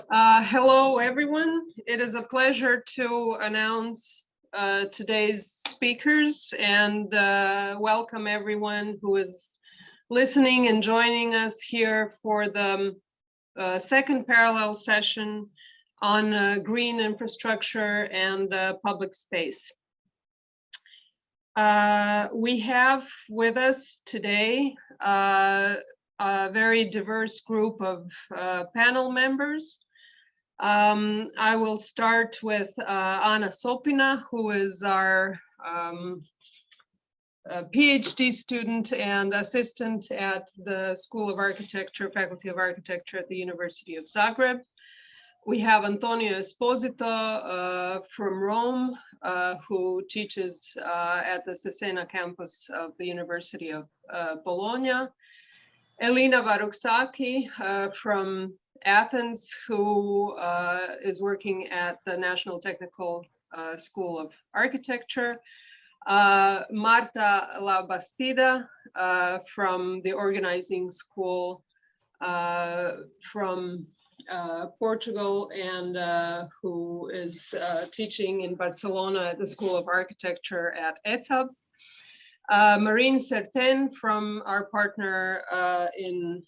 Hello, everyone. It is a pleasure to announce today's speakers and welcome everyone who is listening and joining us here for the second parallel session on green infrastructure and public space. We have with us today a very diverse group of panel members. I will start with Ana Sopina, who is our PhD student and assistant at the School of Architecture, Faculty of Architecture at the University of Zagreb. We have Antonio Esposito from Rome, who teaches at the Cesena campus of the University of Bologna. Elina Varuksaki from Athens, who is working at the National Technical School of Architecture. Marta Labastida from the Organizing School from Portugal, and who is teaching in Barcelona at the School of Architecture at ETHAB. Marine Certain from our partner in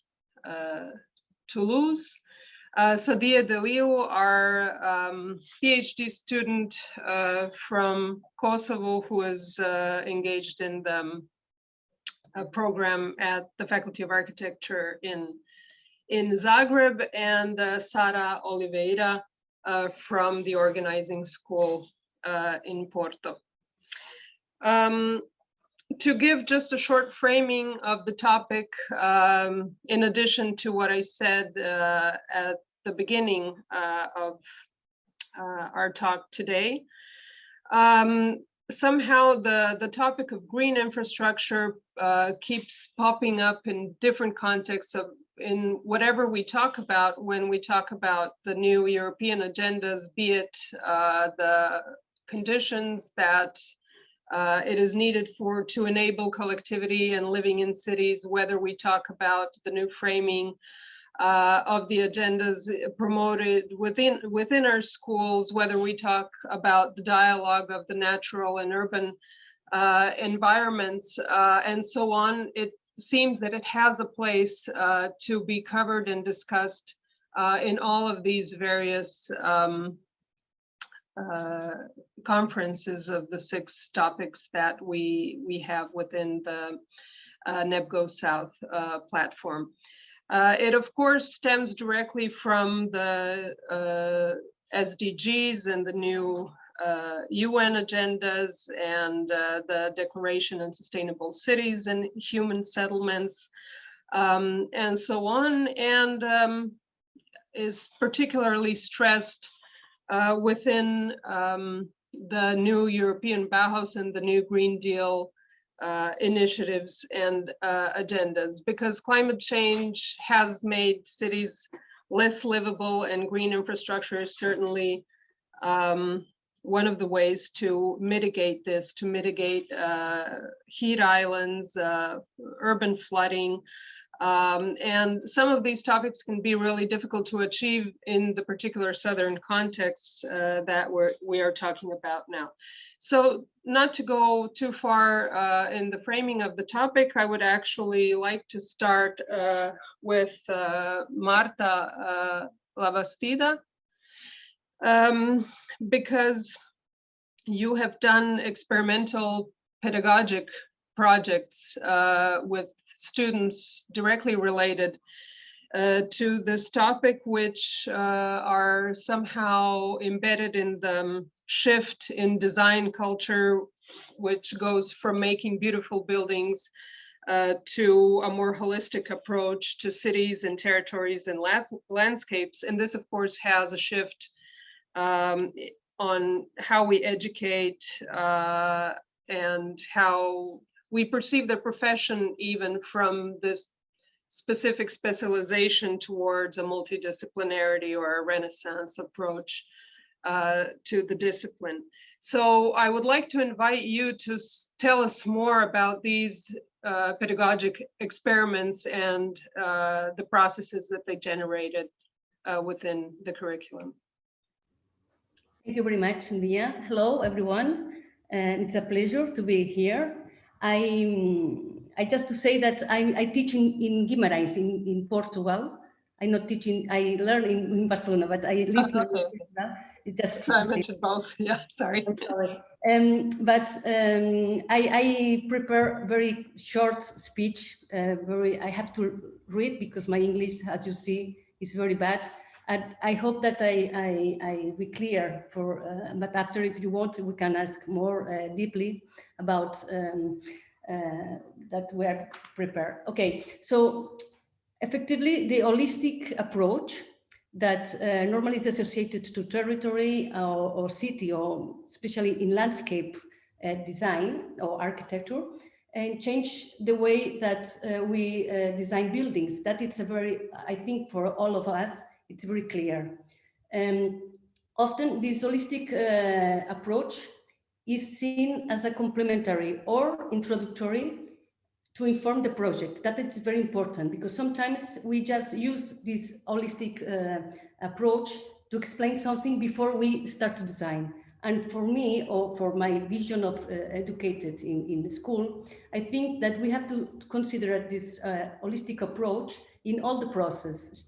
Toulouse. Sadia Deliu, our PhD student from Kosovo, who is engaged in the program at the Faculty of Architecture in Zagreb, and Sara Oliveira from the Organizing School in Porto. To give just a short framing of the topic, in addition to what I said at the beginning of our talk today, somehow the topic of green infrastructure keeps popping up in different contexts in whatever we talk about when we talk about the new European agendas, be it the conditions that it is needed to enable collectivity and living in cities, whether we talk about the new framing of the agendas promoted within our schools, whether we talk about the dialogue of the natural and urban environments, and so on. It seems that it has a place to be covered and discussed in all of these various conferences of the 6 topics that we have within the NEBgS South platform. It of course stems directly from the SDGs and the new UN agendas and the Declaration on Sustainable Cities and Human Settlements, and so on, and is particularly stressed within the new European Bauhaus and the new Green Deal initiatives and agendas, because climate change has made cities less livable, and green infrastructure is certainly one of the ways to mitigate this, to mitigate heat islands, urban flooding. And some of these topics can be really difficult to achieve in the particular southern contexts that we are talking about now. So not to go too far in the framing of the topic, I would actually like to start with Marta Labastida, because you have done experimental pedagogic projects with students directly related to this topic, which are somehow embedded in the shift in design culture, which goes from making beautiful buildings to a more holistic approach to cities and territories and landscapes. And this, of course, has a shift on how we educate and how we perceive the profession, even from this specific specialization towards a multidisciplinarity or a Renaissance approach to the discipline. So I would like to invite you to tell us more about these pedagogic experiments and the processes that they generated. within the curriculum. Thank you very much, Lia. Hello, everyone. It's a pleasure to be here. I just to say that I teach in Guimarães in Portugal. I'm not teaching, I learn in Barcelona, but I live in Portugal. It's just I mentioned both, yeah, sorry. I prepare very short speech. I have to read because my English, as you see, is very bad. And I hope that I be clear for, but after, if you want, we can ask more deeply about that we are prepared. Okay, so effectively, the holistic approach that normally is associated to territory or city, or especially in landscape design or architecture, and change the way that we design buildings. That it's a very, I think for all of us, it's very clear. Often this holistic approach is seen as a complementary or introductory to inform the project. That is very important, because sometimes we just use this holistic approach to explain something before we start to design. And for me, or for my vision of educated in the school, I think that we have to consider this holistic approach in all the process,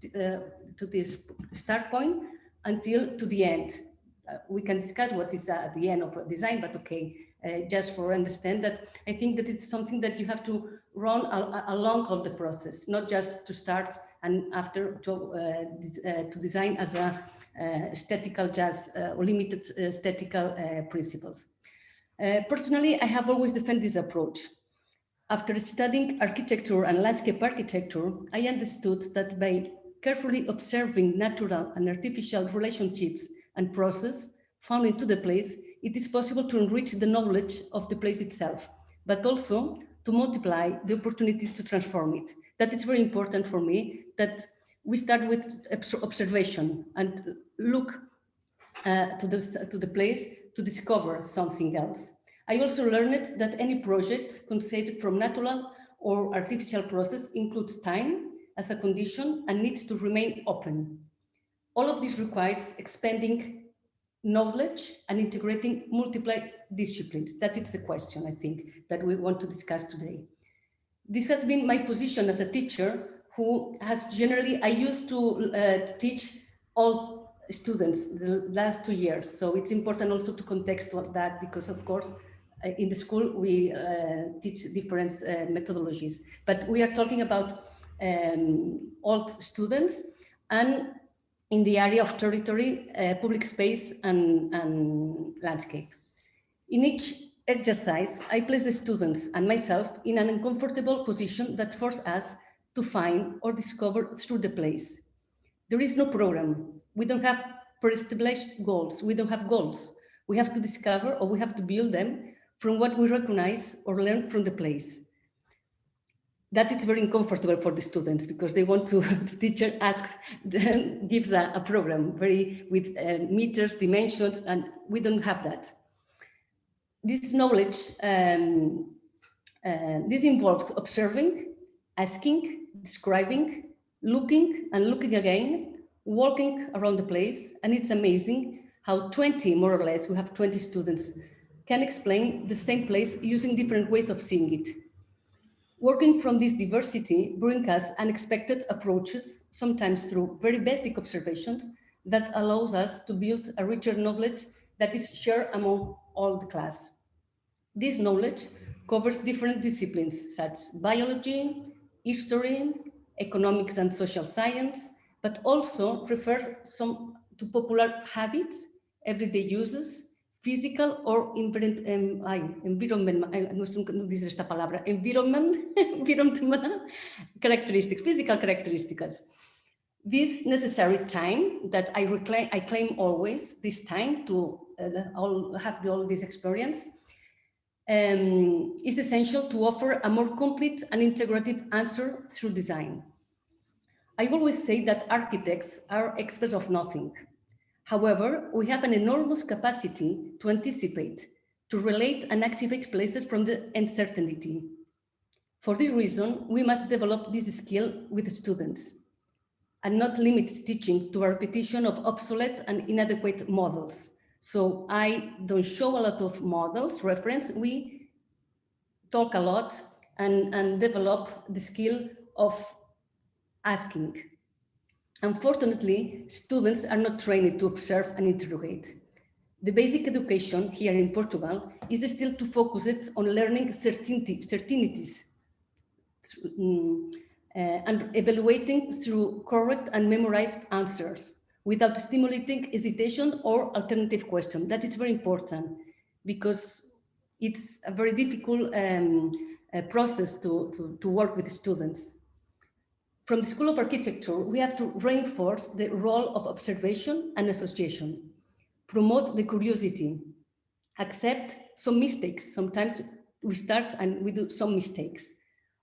to this start point until to the end. We can discuss what is at the end of a design, but okay, just for understand that I think that it's something that you have to run along all the process, not just to start and after to design as a statical, just limited statical principles. Personally, I have always defended this approach. After studying architecture and landscape architecture, I understood that by carefully observing natural and artificial relationships and process found into the place, it is possible to enrich the knowledge of the place itself, but also to multiply the opportunities to transform it. That is very important for me, that we start with observation and look to the place to discover something else. I also learned that any project conceived from natural or artificial process includes time as a condition and needs to remain open. All of this requires expanding knowledge and integrating multiple disciplines. That is the question, I think, that we want to discuss today. This has been my position as a teacher who has generally, I used to teach all students the last 2 years. So it's important also to contextualize that, because of course, in the school, we teach different methodologies, but we are talking about all students and in the area of territory, public space and landscape. In each exercise, I place the students and myself in an uncomfortable position that forces us to find or discover through the place. There is no program. We don't have pre-established goals. We don't have goals. We have to discover, or we have to build them from what we recognize or learn from the place. That is very uncomfortable for the students, because they want to, the teacher gives a program with meters, dimensions, and we don't have that. This knowledge, this involves observing, asking, describing, looking and looking again, walking around the place. And it's amazing how 20, more or less, we have 20 students, can explain the same place using different ways of seeing it. Working from this diversity brings us unexpected approaches, sometimes through very basic observations, that allows us to build a richer knowledge that is shared among all the class. This knowledge covers different disciplines such as biology, history, economics and social science, but also refers to popular habits, everyday uses, physical or environment characteristics, physical characteristics. This necessary time that I claim always, this time to have all this experience, is essential to offer a more complete and integrative answer through design. I always say that architects are experts of nothing. However, we have an enormous capacity to anticipate, to relate and activate places from the uncertainty. For this reason, we must develop this skill with the students. and not limit teaching to a repetition of obsolete and inadequate models. So I don't show a lot of models, reference. We talk a lot and develop the skill of asking. Unfortunately, students are not trained to observe and interrogate. The basic education here in Portugal is still to focus it on learning certainties and evaluating through correct and memorized answers without stimulating hesitation or alternative question. That is very important because it's a very difficult process to work with students. From the School of Architecture, we have to reinforce the role of observation and association, promote the curiosity, accept some mistakes. Sometimes we start and we do some mistakes.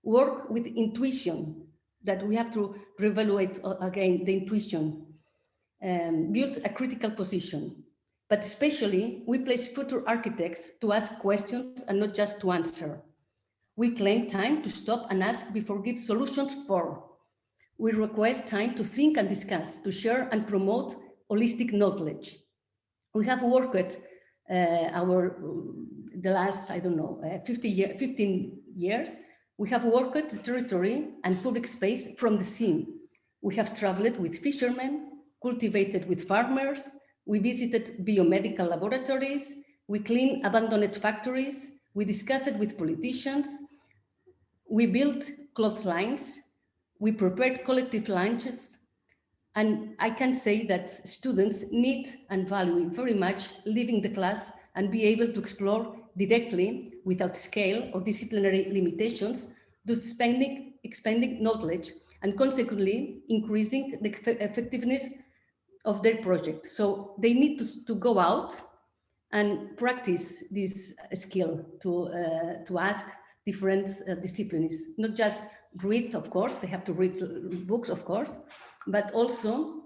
Work with intuition, that we have to reevaluate again the intuition, build a critical position. But especially, we place future architects to ask questions and not just to answer. We claim time to stop and ask before give solutions for. We request time to think and discuss, to share and promote holistic knowledge. We have worked the last, 15 years, we have worked the territory and public space from the sea. We have traveled with fishermen, cultivated with farmers, we visited biomedical laboratories, we cleaned abandoned factories, we discussed with politicians, we built clotheslines, we prepared collective lunches, and I can say that students need and value very much leaving the class and be able to explore directly without scale or disciplinary limitations, thus expanding knowledge and consequently increasing the effectiveness of their project. So they need to go out and practice this skill to ask different disciplines, not just read, of course, they have to read books, of course, but also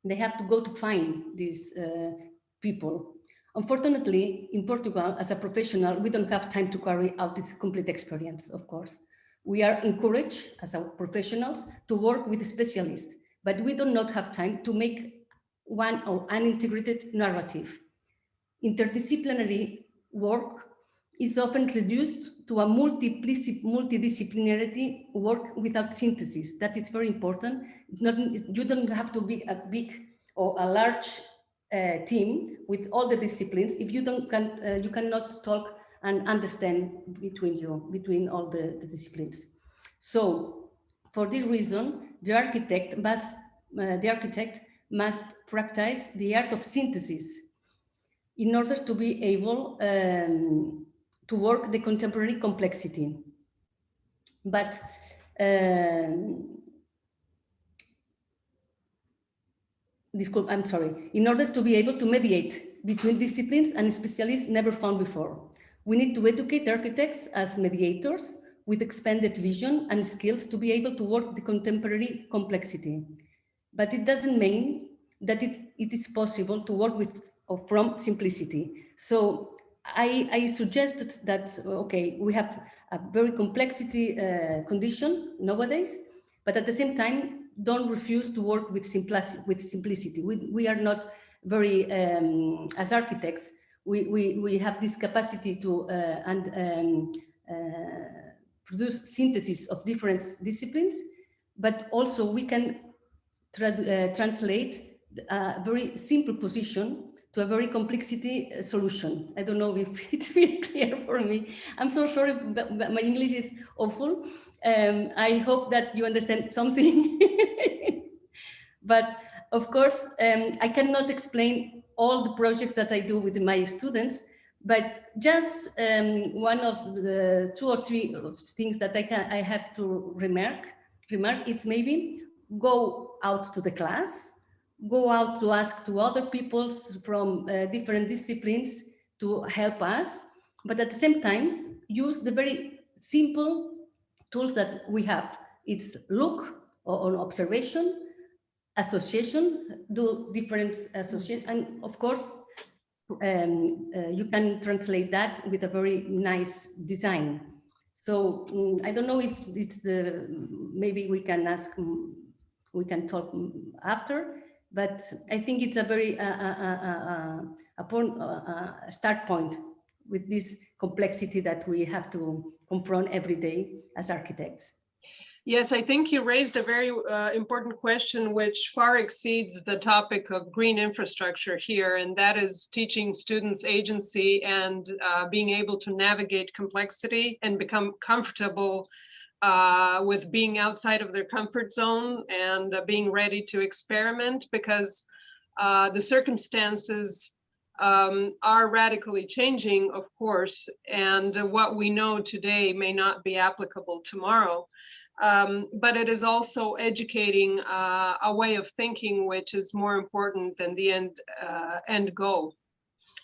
they have to go to find these people. Unfortunately, in Portugal, as a professional, we don't have time to carry out this complete experience, of course. We are encouraged as our professionals to work with specialists, but we do not have time to make one or an integrated narrative. Interdisciplinary work is often reduced to a multidisciplinarity work without synthesis. That is very important. You don't have to be a big or a large team with all the disciplines if you you cannot talk and understand between all the disciplines. So, for this reason, the architect must practice the art of synthesis in order to be able to work the contemporary complexity. But I'm sorry, in order to be able to mediate between disciplines and specialists never found before. We need to educate architects as mediators with expanded vision and skills to be able to work the contemporary complexity. But it doesn't mean that it is possible to work with or from simplicity. So I suggested that, okay, we have a very complexity condition nowadays, but at the same time, don't refuse to work with simplicity. We are not very, as architects, we have this capacity to produce synthesis of different disciplines, but also we can translate a very simple position to a very complexity solution. I don't know if it's very clear for me. I'm so sorry, but my English is awful. I hope that you understand something. But of course, I cannot explain all the projects that I do with my students, but just one of the 2 or 3 things that I have to remark, it's maybe go out to the class, go out to ask to other people from different disciplines to help us, but at the same time, use the very simple tools that we have. It's look on observation, association, do different association, and of course, you can translate that with a very nice design. So I don't know if it's maybe we can ask we can talk after, but I think it's a very start point with this complexity that we have to confront every day as architects. Yes, I think you raised a very important question, which far exceeds the topic of green infrastructure here, and that is teaching students agency and being able to navigate complexity and become comfortable with being outside of their comfort zone and being ready to experiment, because the circumstances are radically changing, of course, and what we know today may not be applicable tomorrow. But it is also educating a way of thinking which is more important than the end goal.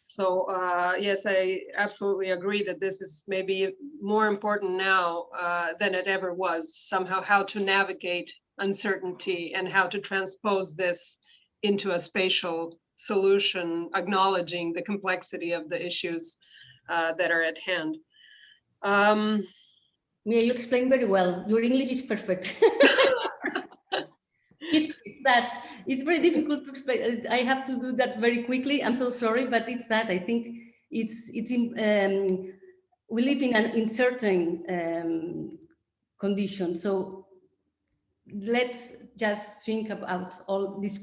So yes, I absolutely agree that this is maybe more important now than it ever was, somehow how to navigate uncertainty and how to transpose this into a spatial solution, acknowledging the complexity of the issues that are at hand. Mia, you explained very well. Your English is perfect. It's that. It's very difficult to explain. I have to do that very quickly. I'm so sorry, but it's that. I think we live in an uncertain condition. So let's just think about all this,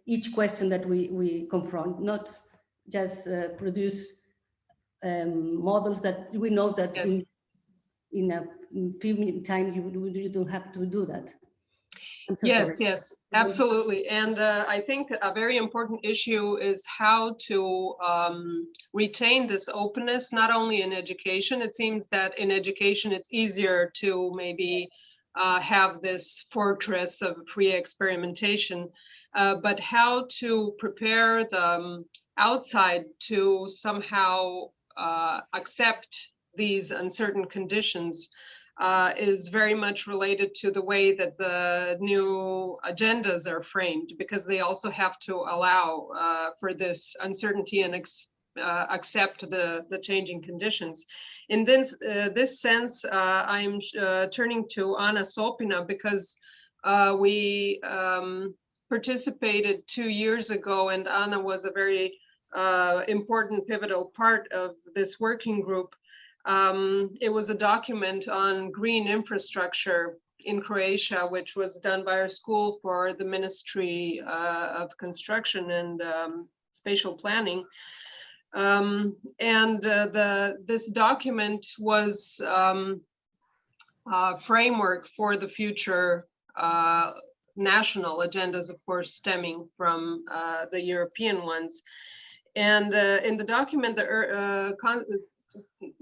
each question that we confront, not just produce models that we know that yes. in a few minutes time you don't have to do that. So yes, sorry. yes, absolutely. And I think a very important issue is how to retain this openness, not only in education. It seems that in education, it's easier to maybe have this fortress of free experimentation, but how to prepare the outside to somehow accept these uncertain conditions is very much related to the way that the new agendas are framed, because they also have to allow for this uncertainty and accept the changing conditions. In this sense, I'm turning to Anna Sopina, because we participated 2 years ago, and Anna was a very important pivotal part of this working group. It was a document on green infrastructure in Croatia, which was done by our school for the Ministry of Construction and Spatial Planning. This document was a framework for the future national agendas, of course, stemming from the European ones. And in the document, the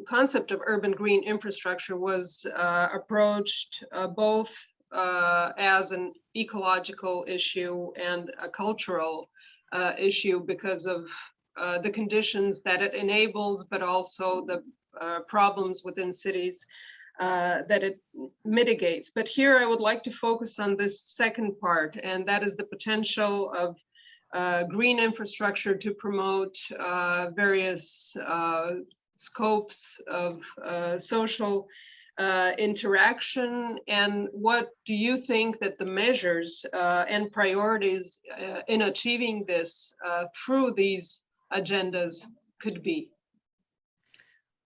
concept of urban green infrastructure was approached both as an ecological issue and a cultural issue, because of the conditions that it enables, but also the problems within cities that it mitigates. But here I would like to focus on this second part, and that is the potential of green infrastructure to promote various scopes of social interaction. And what do you think that the measures and priorities in achieving this through these agendas could be?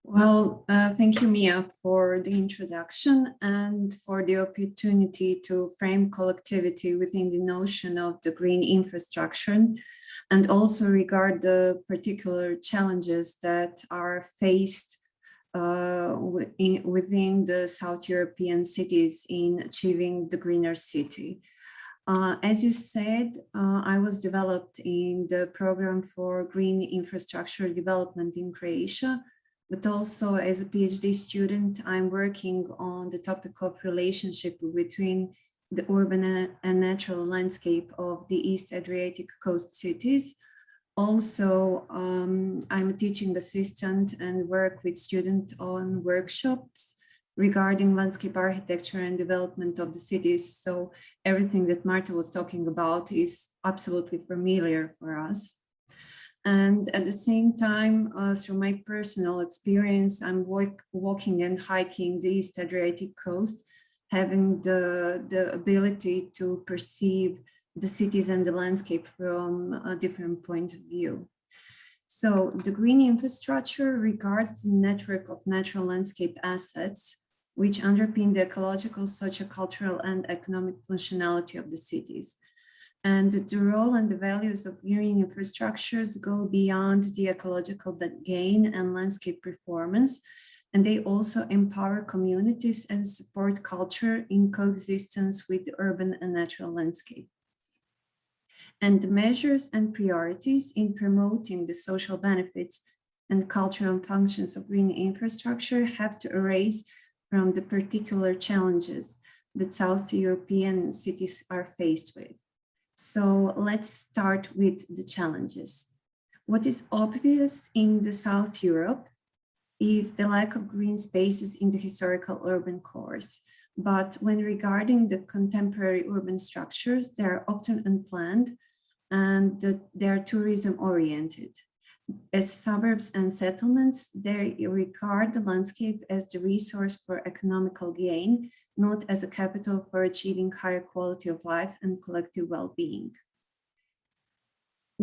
Well, thank you, Mia, for the introduction and for the opportunity to frame collectivity within the notion of the green infrastructure, and also regard the particular challenges that are faced within the South European cities in achieving the greener city. As you said, I was developed in the program for green infrastructure development in Croatia, but also as a PhD student, I'm working on the topic of relationship between the urban and natural landscape of the East Adriatic coast cities. Also, I'm a teaching assistant and work with students on workshops regarding landscape architecture and development of the cities. So everything that Marta was talking about is absolutely familiar for us. And at the same time, through my personal experience, I'm walking and hiking the East Adriatic coast. having the ability to perceive the cities and the landscape from a different point of view. So the green infrastructure regards the network of natural landscape assets which underpin the ecological, sociocultural, and economic functionality of the cities. And the role and the values of green infrastructures go beyond the ecological gain and landscape performance, and they also empower communities and support culture in coexistence with the urban and natural landscape. And the measures and priorities in promoting the social benefits and cultural functions of green infrastructure have to arise from the particular challenges that South European cities are faced with. So let's start with the challenges. What is obvious in the South Europe is the lack of green spaces in the historical urban cores. But when regarding the contemporary urban structures, they are often unplanned and they are tourism oriented. As suburbs and settlements, they regard the landscape as the resource for economical gain, not as a capital for achieving higher quality of life and collective well-being.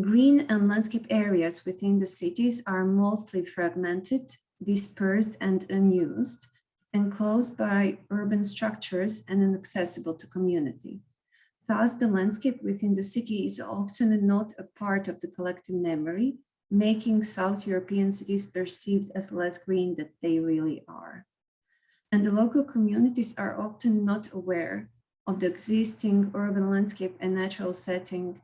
Green and landscape areas within the cities are mostly fragmented, dispersed, and unused, enclosed by urban structures and inaccessible to community. Thus, the landscape within the city is often not a part of the collective memory, making South European cities perceived as less green than they really are. And the local communities are often not aware of the existing urban landscape and natural setting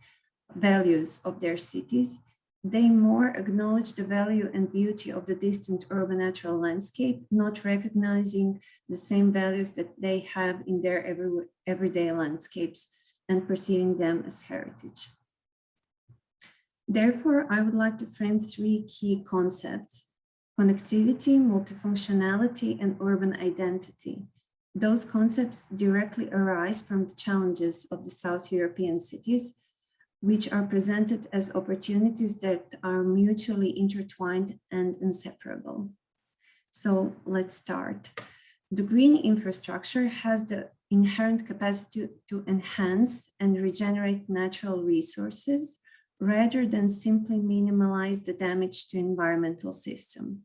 values of their cities. They more acknowledge the value and beauty of the distant urban natural landscape, not recognizing the same values that they have in their everyday landscapes and perceiving them as heritage. Therefore, I would like to frame three key concepts: connectivity, multifunctionality, and urban identity. Those concepts directly arise from the challenges of the South European cities, which are presented as opportunities that are mutually intertwined and inseparable. So let's start. The green infrastructure has the inherent capacity to enhance and regenerate natural resources, rather than simply minimize the damage to environmental system.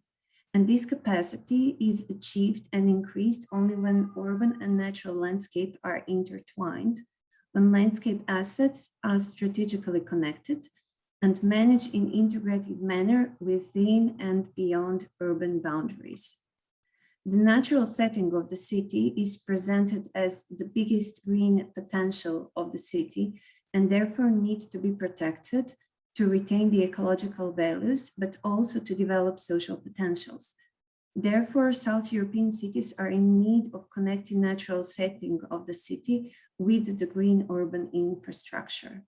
And this capacity is achieved and increased only when urban and natural landscape are intertwined, when landscape assets are strategically connected and managed in integrated manner within and beyond urban boundaries. The natural setting of the city is presented as the biggest green potential of the city, and therefore needs to be protected to retain the ecological values, but also to develop social potentials. Therefore, South European cities are in need of connecting natural setting of the city with the green urban infrastructure.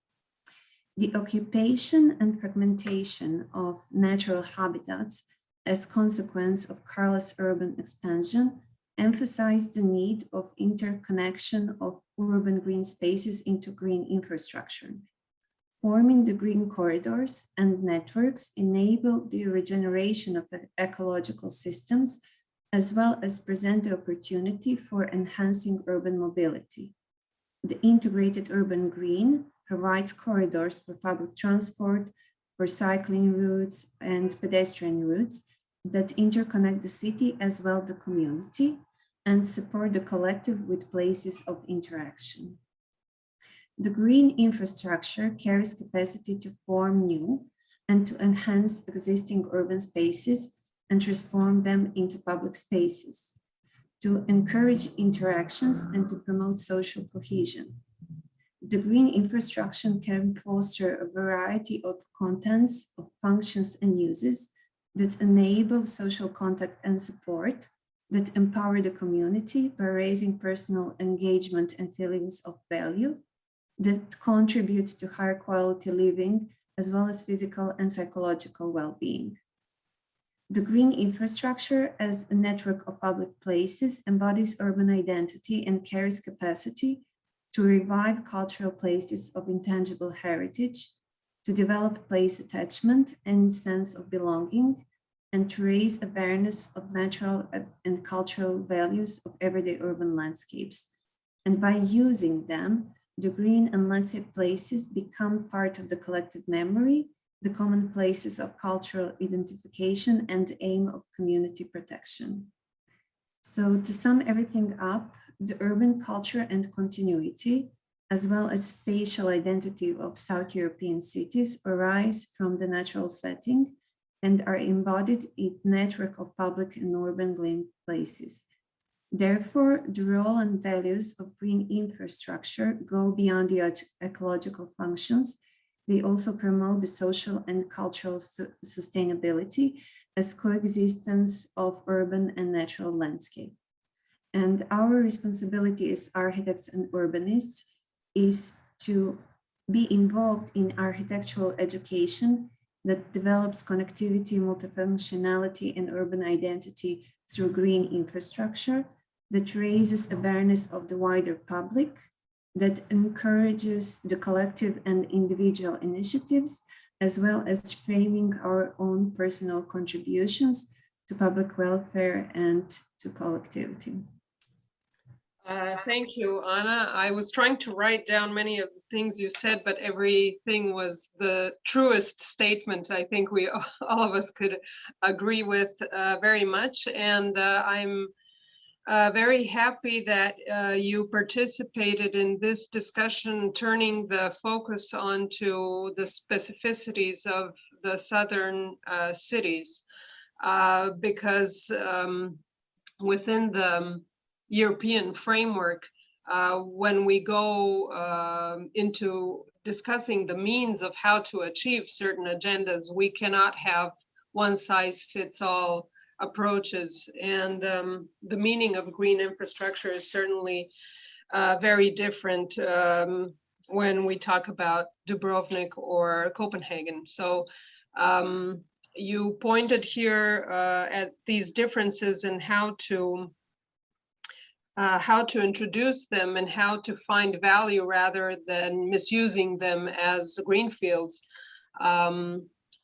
The occupation and fragmentation of natural habitats as consequence of careless urban expansion emphasize the need of interconnection of urban green spaces into green infrastructure. Forming the green corridors and networks enable the regeneration of ecological systems, as well as present the opportunity for enhancing urban mobility. The integrated urban green provides corridors for public transport, for cycling routes and pedestrian routes that interconnect the city as well as the community and support the collective with places of interaction. The green infrastructure carries capacity to form new and to enhance existing urban spaces and transform them into public spaces, to encourage interactions and to promote social cohesion. The green infrastructure can foster a variety of contents, of functions and uses that enable social contact and support, that empower the community by raising personal engagement and feelings of value, that contribute to higher quality living, as well as physical and psychological well-being. The green infrastructure as a network of public places embodies urban identity and carries capacity to revive cultural places of intangible heritage, to develop place attachment and sense of belonging, and to raise awareness of natural and cultural values of everyday urban landscapes, And by using them, the green and landscape places become part of the collective memory, the common places of cultural identification and the aim of community protection. So to sum everything up, the urban culture and continuity, as well as spatial identity of South European cities, arise from the natural setting and are embodied in network of public and urban green places. Therefore, the role and values of green infrastructure go beyond the ecological functions. They also promote the social and cultural sustainability as coexistence of urban and natural landscape. And our responsibility as architects and urbanists is to be involved in architectural education that develops connectivity, multifunctionality, and urban identity through green infrastructure, that raises awareness of the wider public, that encourages the collective and individual initiatives, as well as framing our own personal contributions to public welfare and to collectivity. Thank you, Anna. I was trying to write down many of the things you said, but everything was the truest statement. I think we all of us could agree with very much. And I'm very happy that you participated in this discussion, turning the focus onto the specificities of the southern cities, because within the European framework, when we go into discussing the means of how to achieve certain agendas, we cannot have one size fits all approaches. And the meaning of green infrastructure is certainly very different when we talk about Dubrovnik or Copenhagen. So you pointed here at these differences in how to introduce them and how to find value rather than misusing them as greenfields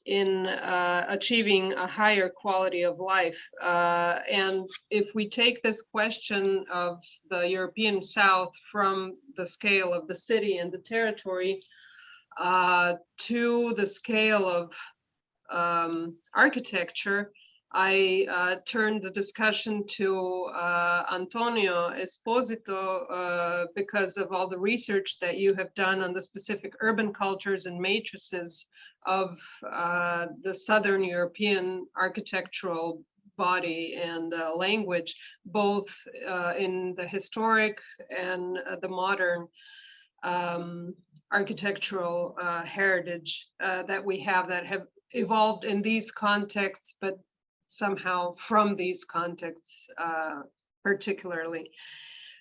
in achieving a higher quality of life. And if we take this question of the European South from the scale of the city and the territory to the scale of architecture, I turned the discussion to Antonio Esposito because of all the research that you have done on the specific urban cultures and matrices of the Southern European architectural body and language, both in the historic and the modern architectural heritage that we have that have evolved in these contexts, but somehow from these contexts particularly.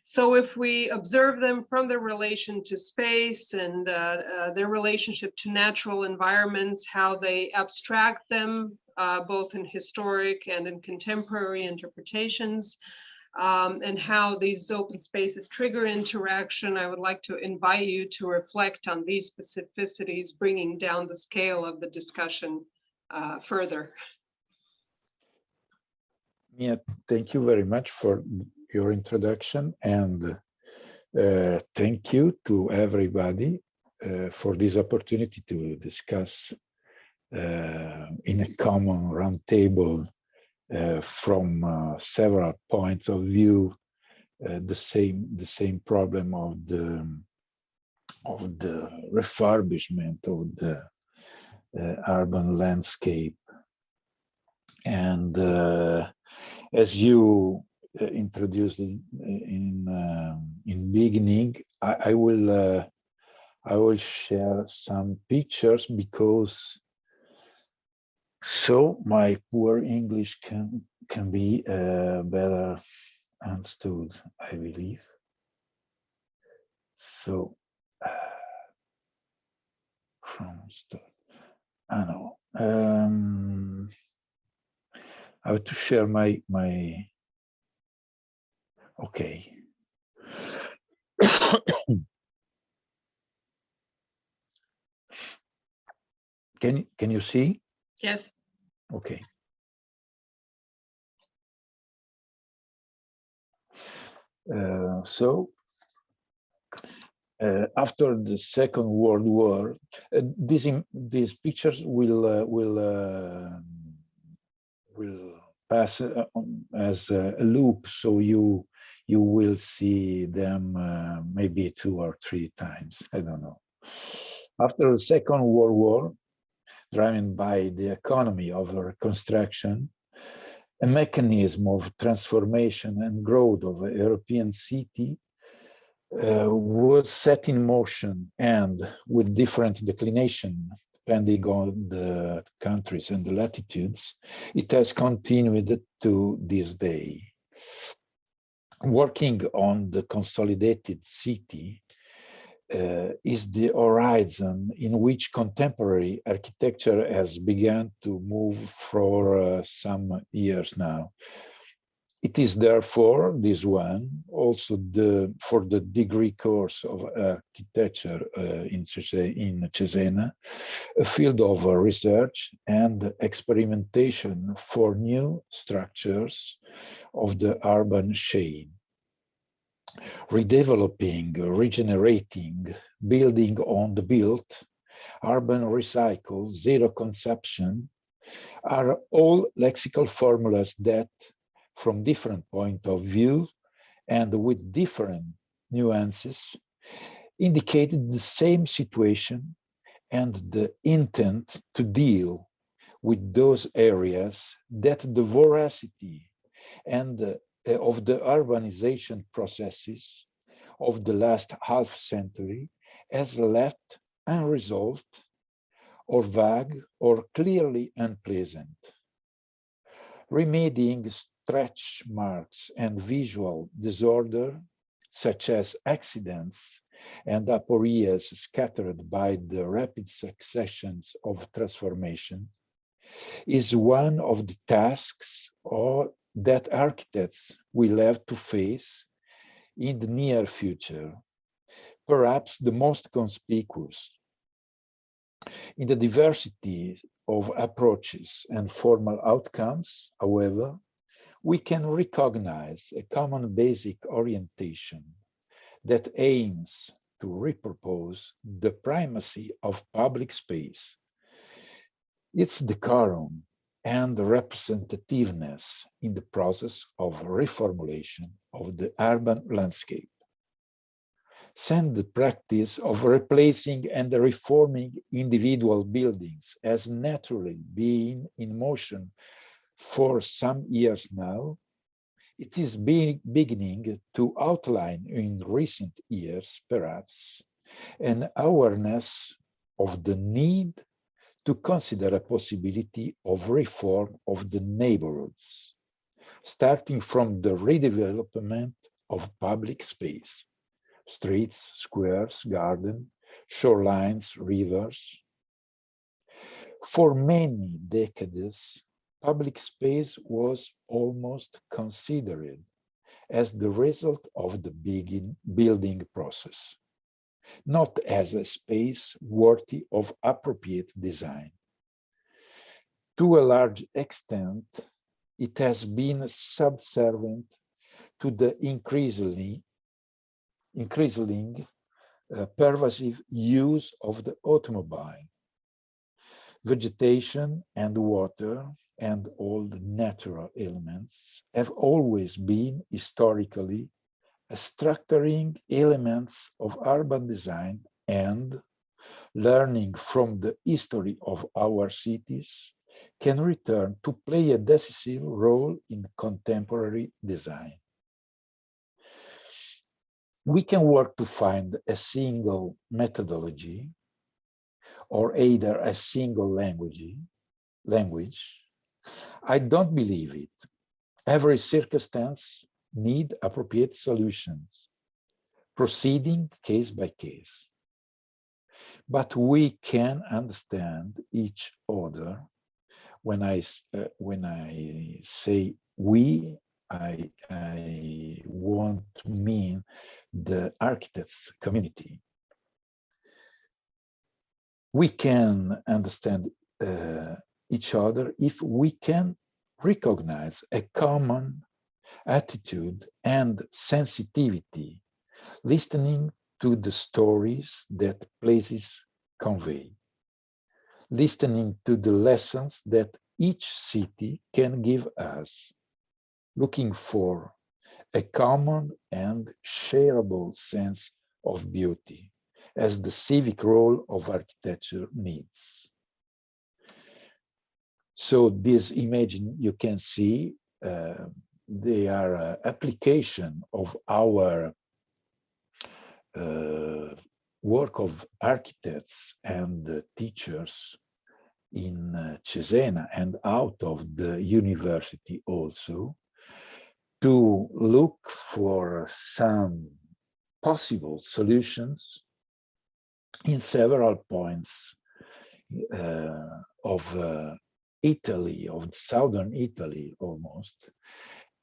So if we observe them from their relation to space and their relationship to natural environments, how they abstract them, both in historic and in contemporary interpretations, and how these open spaces trigger interaction, I would like to invite you to reflect on these specificities, bringing down the scale of the discussion further. Yeah, thank you very much for your introduction, and thank you to everybody for this opportunity to discuss in a common roundtable from several points of view the same problem of the refurbishment of the urban landscape. And as you introduced in beginning, I will share some pictures because so my poor English can be better understood, I believe. So from start, I know. I have to share my okay. Can you see? Yes. Okay. So after the Second World War, these pictures will pass as a loop, so you will see them maybe 2 or 3 times. I don't know. After the Second World War, driven by the economy of reconstruction, a mechanism of transformation and growth of a European city was set in motion, and with different declination depending on the countries and the latitudes, it has continued to this day. Working on the consolidated city is the horizon in which contemporary architecture has begun to move for some years now. It is therefore this one also for the degree course of architecture in Cesena, a field of research and experimentation for new structures of the urban chain. Redeveloping, regenerating, building on the built, urban recycle, zero consumption are all lexical formulas that, from different point of view and with different nuances, indicated the same situation and the intent to deal with those areas that the voracity and of the urbanization processes of the last half century has left unresolved or vague or clearly unpleasant. Remedying stretch marks and visual disorder, such as accidents and aporias scattered by the rapid successions of transformation, is one of the tasks that architects will have to face in the near future, perhaps the most conspicuous. In the diversity of approaches and formal outcomes, however, we can recognize a common basic orientation that aims to repurpose the primacy of public space, its decorum and representativeness in the process of reformulation of the urban landscape. Send the practice of replacing and reforming individual buildings has naturally been in motion for some years now. It is beginning to outline in recent years, perhaps, an awareness of the need to consider a possibility of reform of the neighborhoods, starting from the redevelopment of public space, streets, squares, gardens, shorelines, rivers. For many decades, public space was almost considered as the result of the building process, not as a space worthy of appropriate design. To a large extent, it has been subservient to the increasingly pervasive use of the automobile. Vegetation and water and all the natural elements have always been historically structuring elements of urban design, and learning from the history of our cities can return to play a decisive role in contemporary design. We can work to find a single methodology or either a single language. I don't believe it. Every circumstance needs appropriate solutions, proceeding case by case. But we can understand each other. When I say we, I want to mean the architects community. We can understand each other if we can recognize a common attitude and sensitivity, listening to the stories that places convey, listening to the lessons that each city can give us, looking for a common and shareable sense of beauty as the civic role of architecture needs. So this image you can see, they are application of our work of architects and teachers in Cesena and out of the university also, to look for some possible solutions in several points of Italy, of southern Italy almost,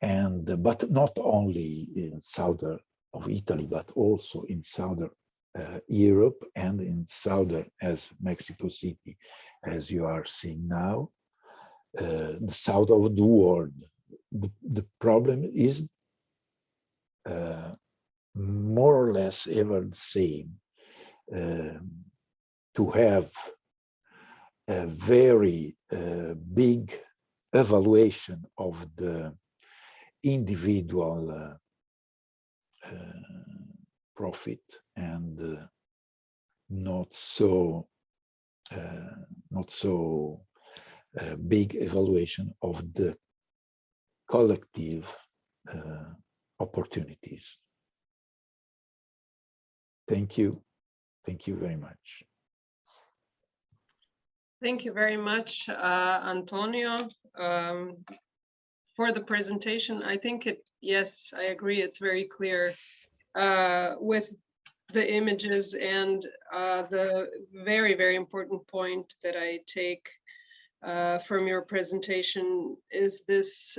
and but not only in southern of Italy, but also in southern Europe and in southern as Mexico City, as you are seeing now, the south of the world. The problem is more or less ever the same, to have a very big evaluation of the individual profit and not so big evaluation of the collective opportunities. Thank you. Thank you very much. Thank you very much, Antonio, for the presentation. I think yes, I agree, it's very clear with the images, and the very, very important point that I take from your presentation is this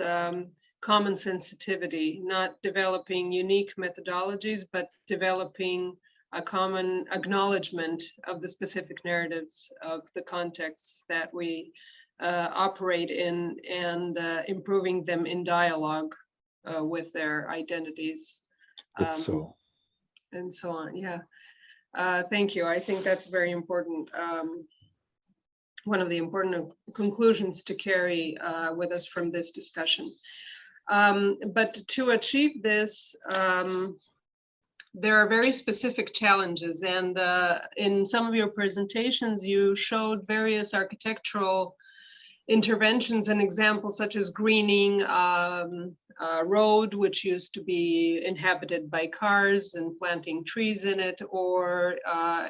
common sensitivity, not developing unique methodologies, but developing a common acknowledgement of the specific narratives of the contexts that we operate in, and improving them in dialogue with their identities. And so on, yeah. Thank you, I think that's very important. One of the important conclusions to carry with us from this discussion. But to achieve this, there are very specific challenges, and in some of your presentations, you showed various architectural interventions and examples, such as greening a road which used to be inhabited by cars and planting trees in it, or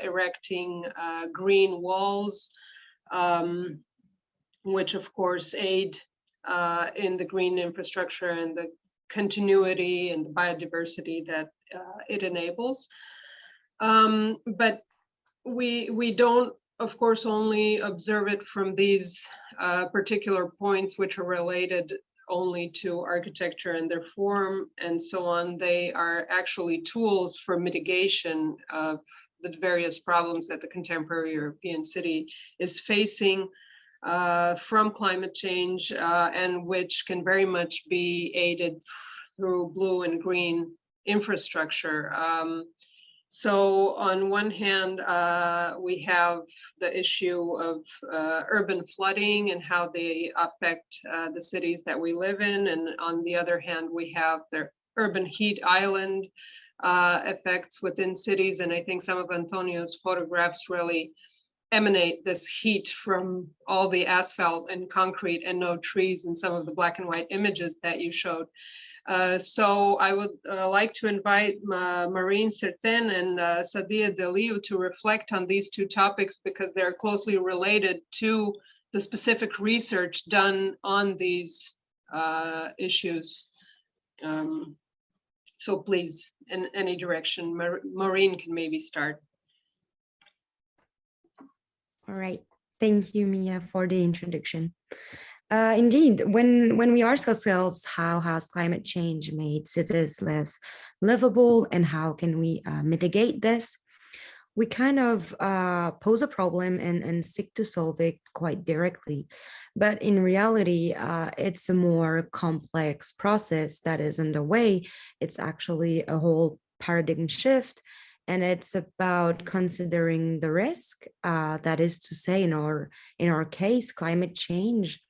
erecting green walls, which of course aid in the green infrastructure and the continuity and the biodiversity that it enables. But we don't, of course, only observe it from these particular points which are related only to architecture and their form and so on. They are actually tools for mitigation of the various problems that the contemporary European city is facing from climate change, and which can very much be aided through blue and green infrastructure. So on one hand, we have the issue of urban flooding and how they affect the cities that we live in. And on the other hand, we have the urban heat island effects within cities. And I think some of Antonio's photographs really emanate this heat from all the asphalt and concrete and no trees in some of the black and white images that you showed. So I would like to invite Marine Serten and Sadia Deliu to reflect on these two topics, because they're closely related to the specific research done on these issues. So please, in any direction, Maureen can maybe start. All right. Thank you, Mia, for the introduction. Indeed, when we ask ourselves how has climate change made cities less livable and how can we mitigate this, we kind of pose a problem and seek to solve it quite directly. But in reality, it's a more complex process that is underway. It's actually a whole paradigm shift. and it's about considering the risk, that is to say, in our case, climate change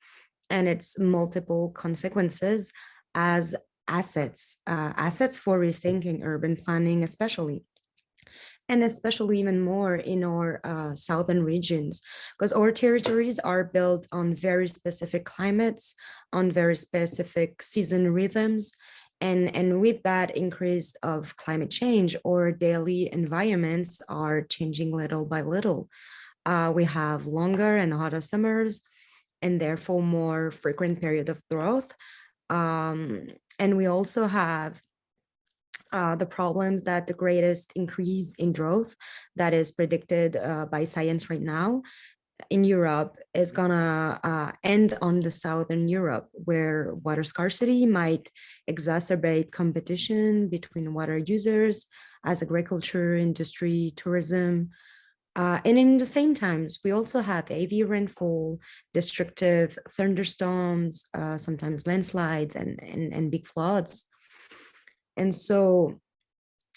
and its multiple consequences as assets for rethinking urban planning, especially. And especially even more in our southern regions, because our territories are built on very specific climates, on very specific season rhythms. And with that increase of climate change, our daily environments are changing little by little. We have longer and hotter summers, and therefore more frequent period of drought. And we also have the problems that the greatest increase in drought that is predicted by science right now in Europe is gonna end on the southern Europe, where water scarcity might exacerbate competition between water users as agriculture, industry, tourism. And in the same times, we also have heavy rainfall, destructive thunderstorms, sometimes landslides and big floods. And so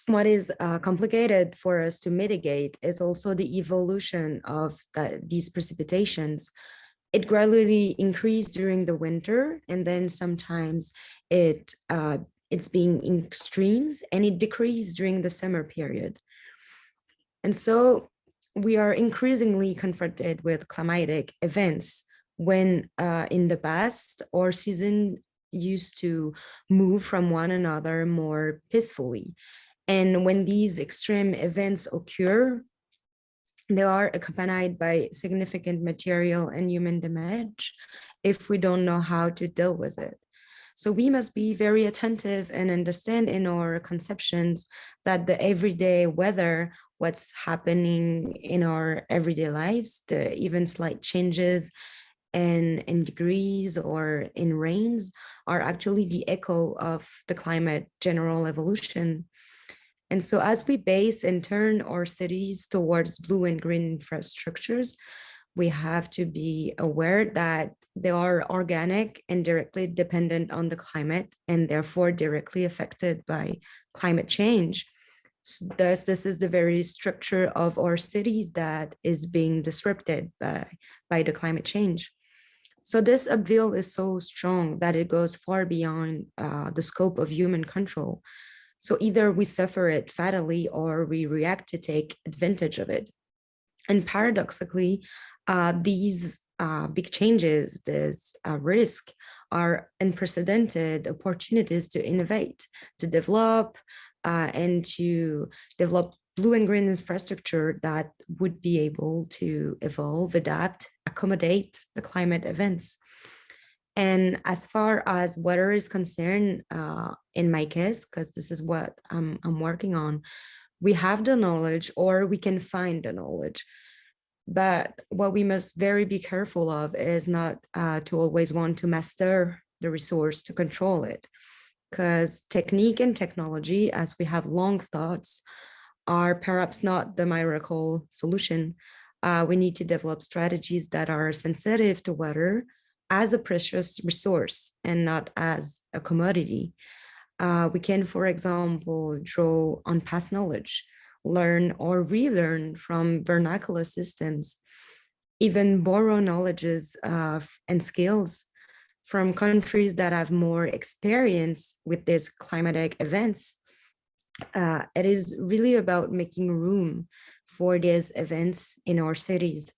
what is complicated for us to mitigate is also the evolution of these precipitations. It gradually increased during the winter, and then sometimes it's being in extremes, and it decreased during the summer period. And so we are increasingly confronted with climatic events when in the past our season used to move from one another more peacefully. And when these extreme events occur, they are accompanied by significant material and human damage if we don't know how to deal with it. So we must be very attentive and understand in our conceptions that the everyday weather, what's happening in our everyday lives, the even slight changes in degrees or in rains are actually the echo of the climate general evolution. And so as we base and turn our cities towards blue and green infrastructures, we have to be aware that they are organic and directly dependent on the climate and therefore directly affected by climate change. So thus, this is the very structure of our cities that is being disrupted by the climate change. So this upheaval is so strong that it goes far beyond the scope of human control. So either we suffer it fatally or we react to take advantage of it. And paradoxically, these big changes, this risk, are unprecedented opportunities to innovate, to develop, and to develop blue and green infrastructure that would be able to evolve, adapt, accommodate the climate events. And as far as water is concerned, in my case, because this is what I'm working on, we have the knowledge or we can find the knowledge. But what we must very be careful of is not to always want to master the resource to control it. Because technique and technology, as we have long thoughts, are perhaps not the miracle solution. We need to develop strategies that are sensitive to water as a precious resource and not as a commodity. We can, for example, draw on past knowledge, learn or relearn from vernacular systems, even borrow knowledges and skills from countries that have more experience with these climatic events. It is really about making room for these events in our cities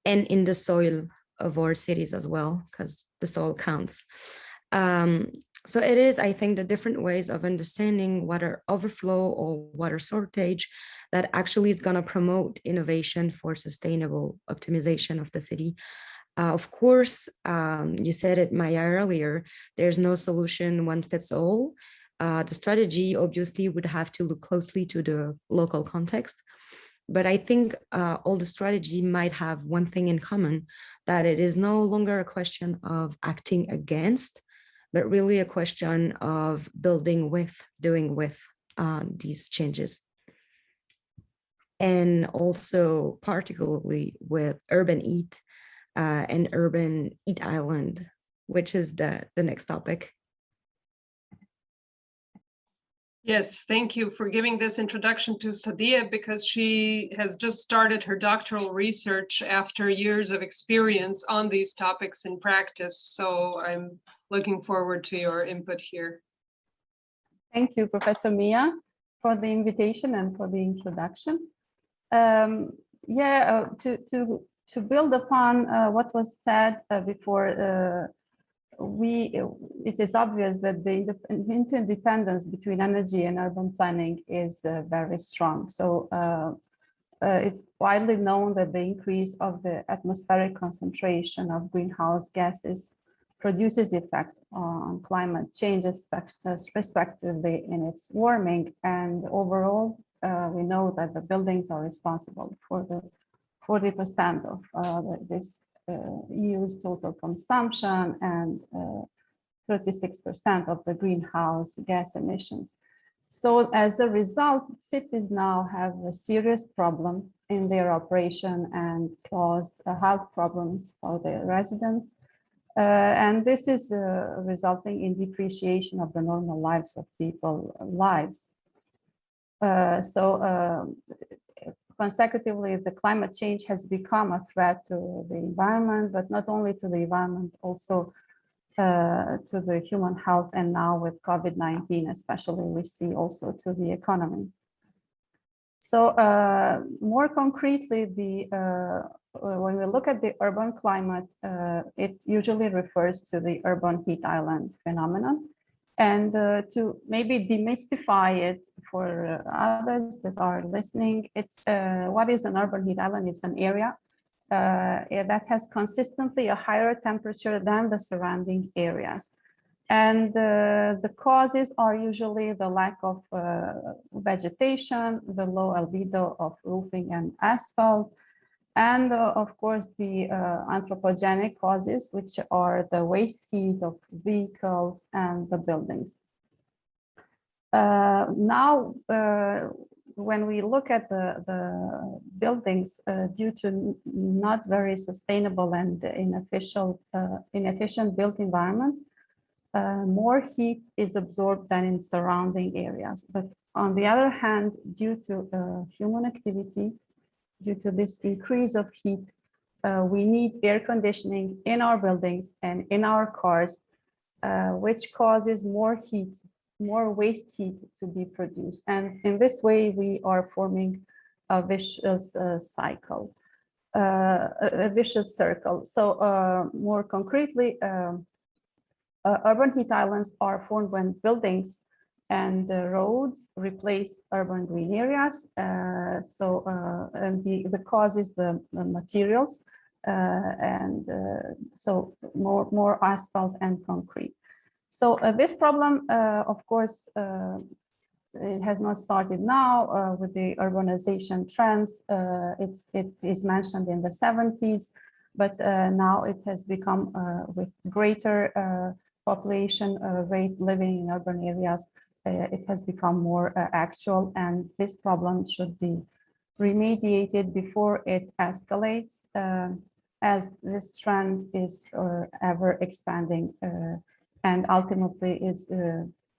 and in the soil of our cities as well, because the soil counts. So it is, I think, the different ways of understanding water overflow or water shortage that actually is going to promote innovation for sustainable optimization of the city. Of course, you said it, Maya, earlier, there's no solution one fits all. The strategy obviously would have to look closely to the local context. But I think all the strategy might have one thing in common, that it is no longer a question of acting against, but really a question of building with, doing with these changes. And also particularly with urban heat and urban heat island, which is the next topic. Yes, thank you for giving this introduction to Sadia, because she has just started her doctoral research after years of experience on these topics in practice. So I'm looking forward to your input here. Thank you, Professor Mia, for the invitation and for the introduction. To build upon what was said before, it is obvious that the interdependence between energy and urban planning is very strong. So it's widely known that the increase of the atmospheric concentration of greenhouse gases produces effect on climate change, respectively in its warming. And overall, we know that the buildings are responsible for the 40% of this EU's total consumption and 36% of the greenhouse gas emissions. So as a result, cities now have a serious problem in their operation and cause health problems for their residents. And this is resulting in depreciation of the normal lives of people's lives. Consecutively, the climate change has become a threat to the environment, but not only to the environment, also to the human health, and now with COVID-19 especially, we see also to the economy. So more concretely, when we look at the urban climate, it usually refers to the urban heat island phenomenon. And to maybe demystify it for others that are listening, it's what is an urban heat island? It's an area that has consistently a higher temperature than the surrounding areas. And the causes are usually the lack of vegetation, the low albedo of roofing and asphalt, and of course the anthropogenic causes, which are the waste heat of vehicles and the buildings. Now, when we look at the buildings, due to not very sustainable and inefficient built environment, more heat is absorbed than in surrounding areas. But on the other hand, due to human activity, due to this increase of heat, we need air conditioning in our buildings and in our cars, which causes more heat, more waste heat to be produced. And in this way, we are forming a vicious cycle, a vicious circle. So more concretely, urban heat islands are formed when buildings and the roads replace urban green areas. And the cause is the materials, so more asphalt and concrete. So this problem, of course, it has not started now with the urbanization trends. It is mentioned in the 70s, but now it has become with greater population rate living in urban areas. It has become more actual, and this problem should be remediated before it escalates, as this trend is ever expanding and ultimately is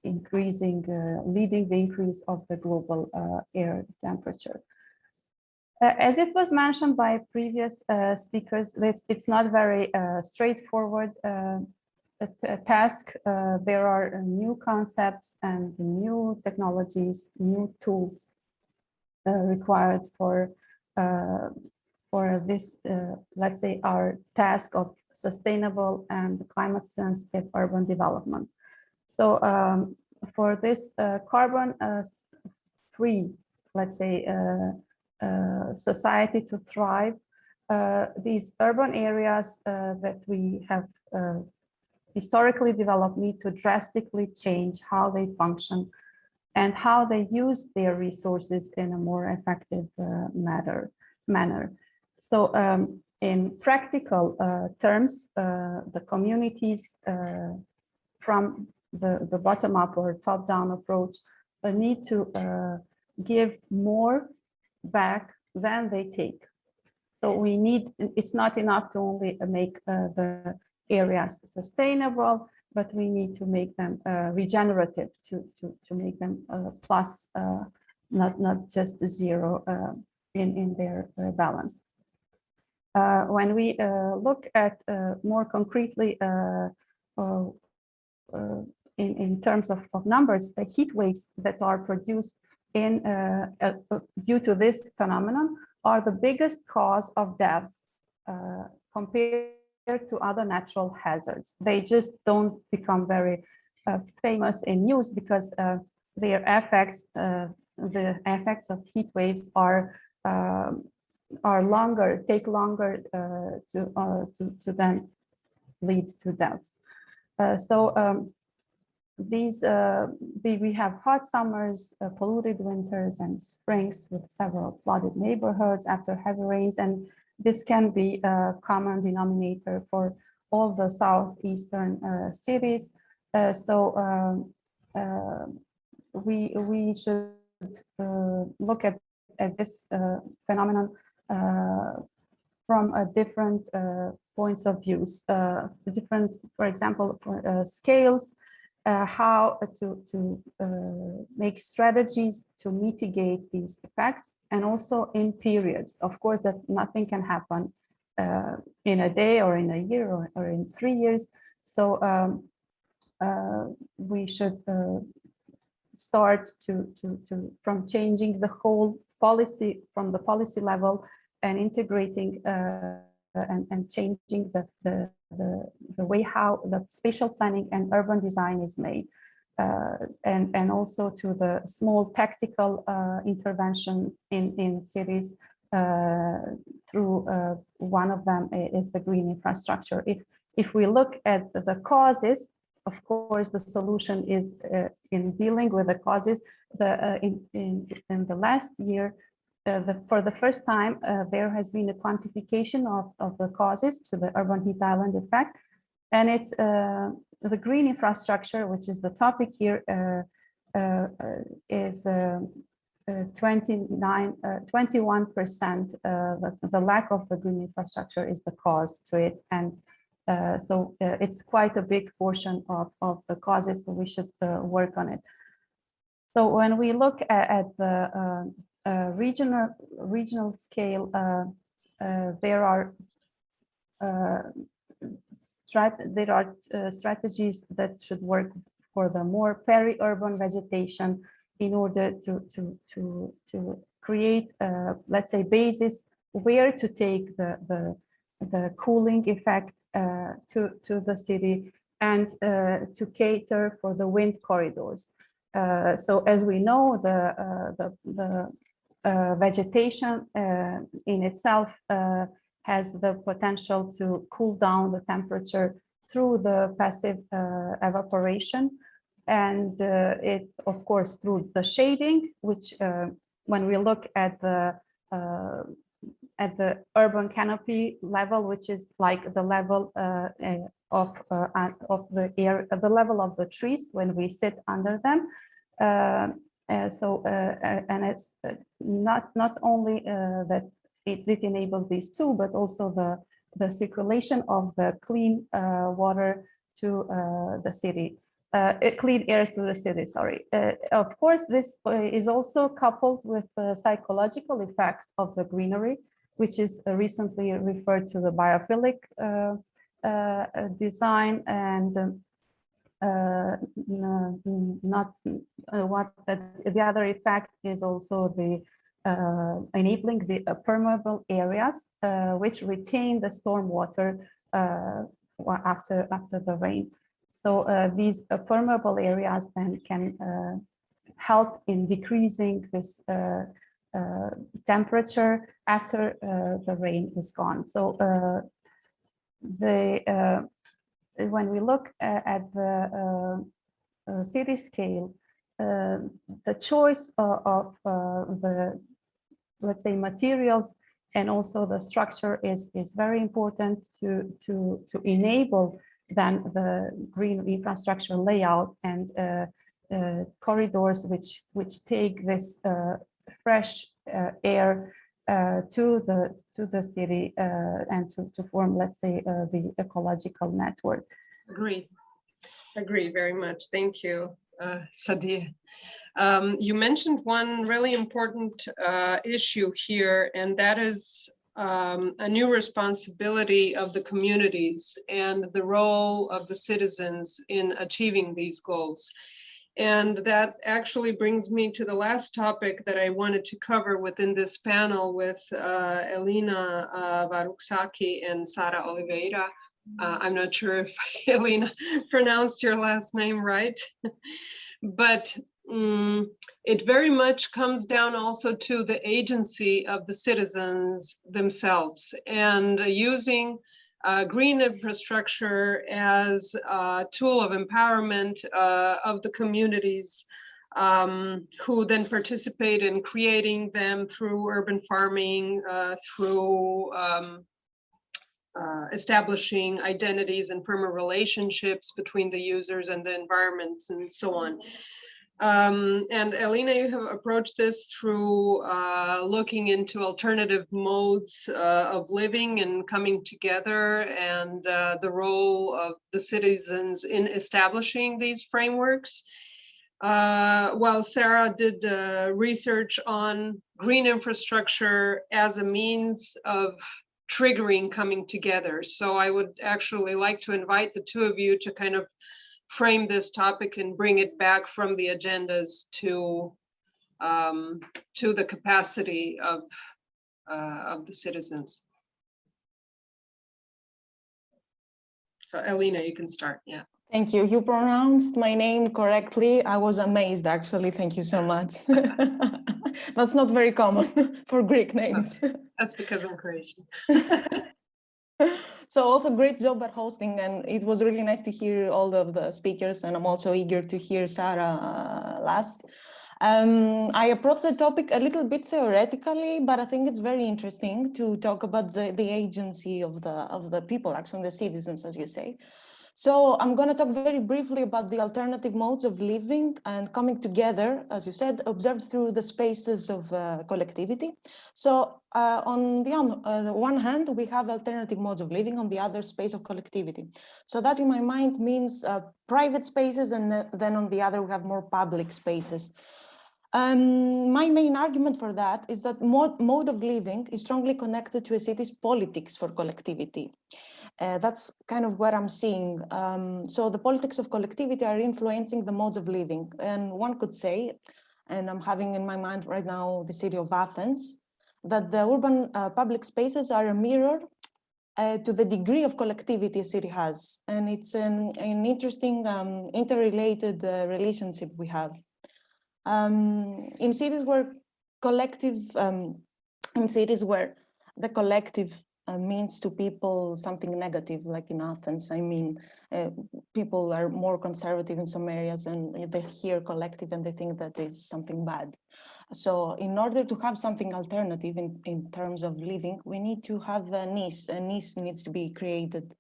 increasing, leading the increase of the global air temperature. As it was mentioned by previous speakers, it's not very straightforward task. There are new concepts and new technologies, new tools required for this, let's say, our task of sustainable and climate sensitive urban development. So for this carbon-free, let's say, society to thrive, these urban areas that we have historically developed need to drastically change how they function and how they use their resources in a more effective manner. So in practical terms, the communities from the bottom-up or top-down approach need to give more back than they take. So we need, it's not enough to only make the areas sustainable. but we need to make them regenerative to make them plus, not just zero in their balance. When we look at more concretely in terms of numbers, the heat waves that are produced due to this phenomenon are the biggest cause of deaths compared to other natural hazards. They just don't become very famous in news because their effects, the effects of heat waves are longer, take longer to then lead to deaths. We have hot summers, polluted winters and springs with several flooded neighborhoods after heavy rains, and this can be a common denominator for all the southeastern cities. We should look at this phenomenon from a different points of views, different, for example, scales, how to make strategies to mitigate these effects, and also in periods. Of course, that nothing can happen in a day or in a year or in 3 years. So we should start from changing the whole policy from the policy level and integrating and changing the way how the spatial planning and urban design is made, and also to the small tactical intervention in cities through one of them is the green infrastructure. If we look at the causes, of course, the solution is in dealing with the causes. In the last year, for the first time, there has been a quantification of the causes to the urban heat island effect. And it's the green infrastructure, which is the topic here, is 21%. The lack of the green infrastructure is the cause to it. And so it's quite a big portion of the causes, so we should work on it. So when we look at the regional scale, there are strategies that should work for the more peri-urban vegetation in order to create, let's say, basis where to take the cooling effect to the city and to cater for the wind corridors. So as we know, the vegetation in itself has the potential to cool down the temperature through the passive evaporation, and it, of course, through the shading, which when we look at the urban canopy level, which is like the level of the air, the level of the trees when we sit under them. And it's not only that it enables these two, but also the circulation of the clean water to the city, clean air to the city, sorry. Of course, this is also coupled with the psychological effect of the greenery, which is recently referred to the biophilic design, and the other effect is also the enabling the permeable areas, which retain the storm water after the rain. So these permeable areas then can help in decreasing this temperature after the rain is gone. So when we look at the city scale, the choice of the, let's say, materials and also the structure is very important to enable then the green infrastructure layout and corridors which take this fresh air to the city and to form, let's say, the ecological network. Agreed. Agree very much. Thank you, Sadia. You mentioned one really important issue here, and that is a new responsibility of the communities and the role of the citizens in achieving these goals. And that actually brings me to the last topic that I wanted to cover within this panel with Elina Varuksaki and Sara Oliveira. I'm not sure if Elina pronounced your last name right, but it very much comes down also to the agency of the citizens themselves and using green infrastructure as a tool of empowerment of the communities who then participate in creating them through urban farming, through establishing identities and firmer relationships between the users and the environments and so on. And Elina, you have approached this through looking into alternative modes of living and coming together and the role of the citizens in establishing these frameworks. While Sarah did research on green infrastructure as a means of triggering coming together. So I would actually like to invite the two of you to kind of frame this topic and bring it back from the agendas to the capacity of the citizens. So Elina, you can start. Yeah. Thank you. You pronounced my name correctly. I was amazed, actually. Thank you so much. That's not very common for Greek names. That's because I'm Croatian. So also great job at hosting, and it was really nice to hear all of the speakers, and I'm also eager to hear Sarah last. I approached the topic a little bit theoretically, but I think it's very interesting to talk about the agency of the people, actually the citizens, as you say. So I'm going to talk very briefly about the alternative modes of living and coming together, as you said, observed through the spaces of collectivity. So on the one hand, we have alternative modes of living, on the other space of collectivity. So that in my mind means private spaces, and then on the other, we have more public spaces. My main argument for that is that mode of living is strongly connected to a city's politics for collectivity. That's kind of what I'm seeing. So the politics of collectivity are influencing the modes of living. And one could say, and I'm having in my mind right now the city of Athens, that the urban public spaces are a mirror to the degree of collectivity a city has. And it's an interesting interrelated relationship we have. In cities where the collective means to people something negative, like in Athens. I mean, people are more conservative in some areas, and they hear collective and they think that is something bad. So in order to have something alternative in terms of living, we need to have a niche. A niche needs to be created.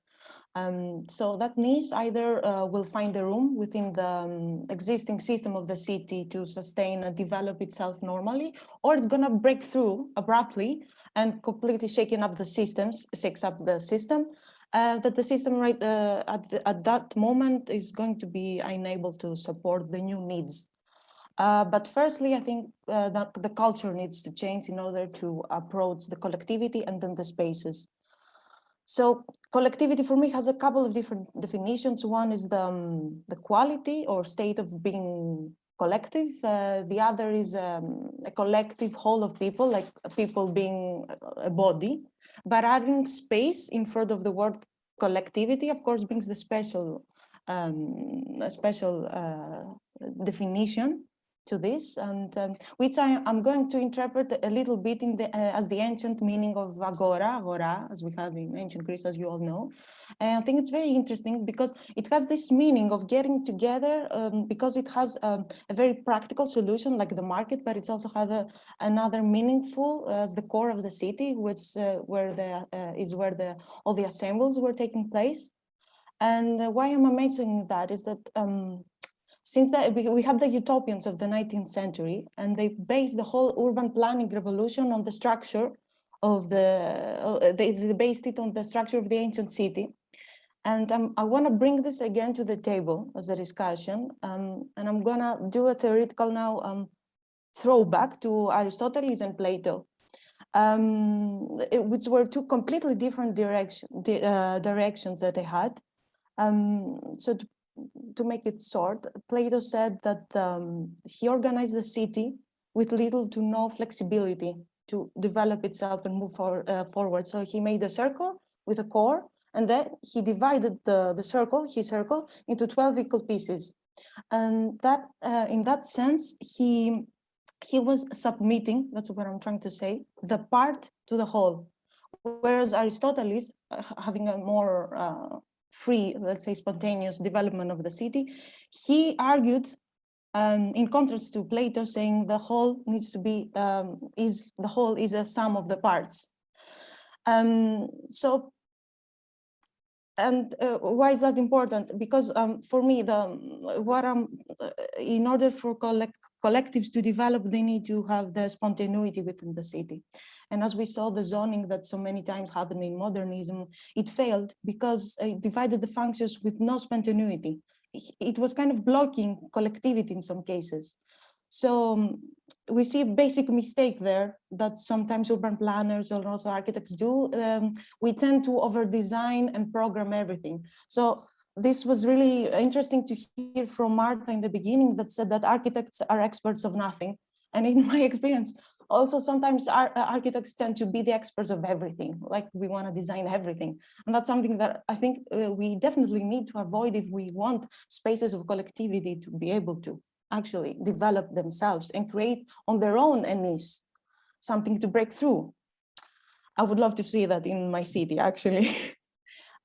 So that niche either will find a room within the existing system of the city to sustain and develop itself normally, or it's going to break through abruptly and completely shaking up the systems, shakes up the system, that the system right at that moment is going to be unable to support the new needs. But firstly, I think that the culture needs to change in order to approach the collectivity and then the spaces. So collectivity for me has a couple of different definitions. One is the quality or state of being collective. The other is a collective whole of people, like people being a body. But adding space in front of the word collectivity, of course, brings the special definition to this, and which I'm going to interpret a little bit in as the ancient meaning of agora, as we have in ancient Greece, as you all know. And I think it's very interesting because it has this meaning of getting together, because it has a very practical solution like the market, but it's also have another meaningful as the core of the city, which where all the assemblies were taking place. And why am I mentioning that is that since we have the utopians of the 19th century, and they based the whole urban planning revolution on the structure of they based it on the structure of the ancient city. And I want to bring this again to the table as a discussion. And I'm going to do a theoretical now throwback to Aristotle and Plato, which were two completely different directions that they had. So to make it short, Plato said that he organized the city with little to no flexibility to develop itself and move forward. So he made a circle with a core, and then he divided his circle, into 12 equal pieces. And that, in that sense, he was submitting, that's what I'm trying to say, the part to the whole. Whereas Aristotle is having a more free, let's say, spontaneous development of the city, he argued, in contrast to Plato, saying the whole needs to be, the whole is a sum of the parts. Why is that important? Because for me, in order for collectives to develop, they need to have the spontaneity within the city. And as we saw, the zoning that so many times happened in modernism, it failed because it divided the functions with no spontaneity. It was kind of blocking collectivity in some cases. So we see a basic mistake there that sometimes urban planners or also architects do. We tend to over-design and program everything. So this was really interesting to hear from Martha in the beginning that said that architects are experts of nothing. And in my experience, also sometimes architects tend to be the experts of everything, like we want to design everything. And that's something that I think we definitely need to avoid if we want spaces of collectivity to be able to actually develop themselves and create on their own a niche, something to break through. I would love to see that in my city, actually.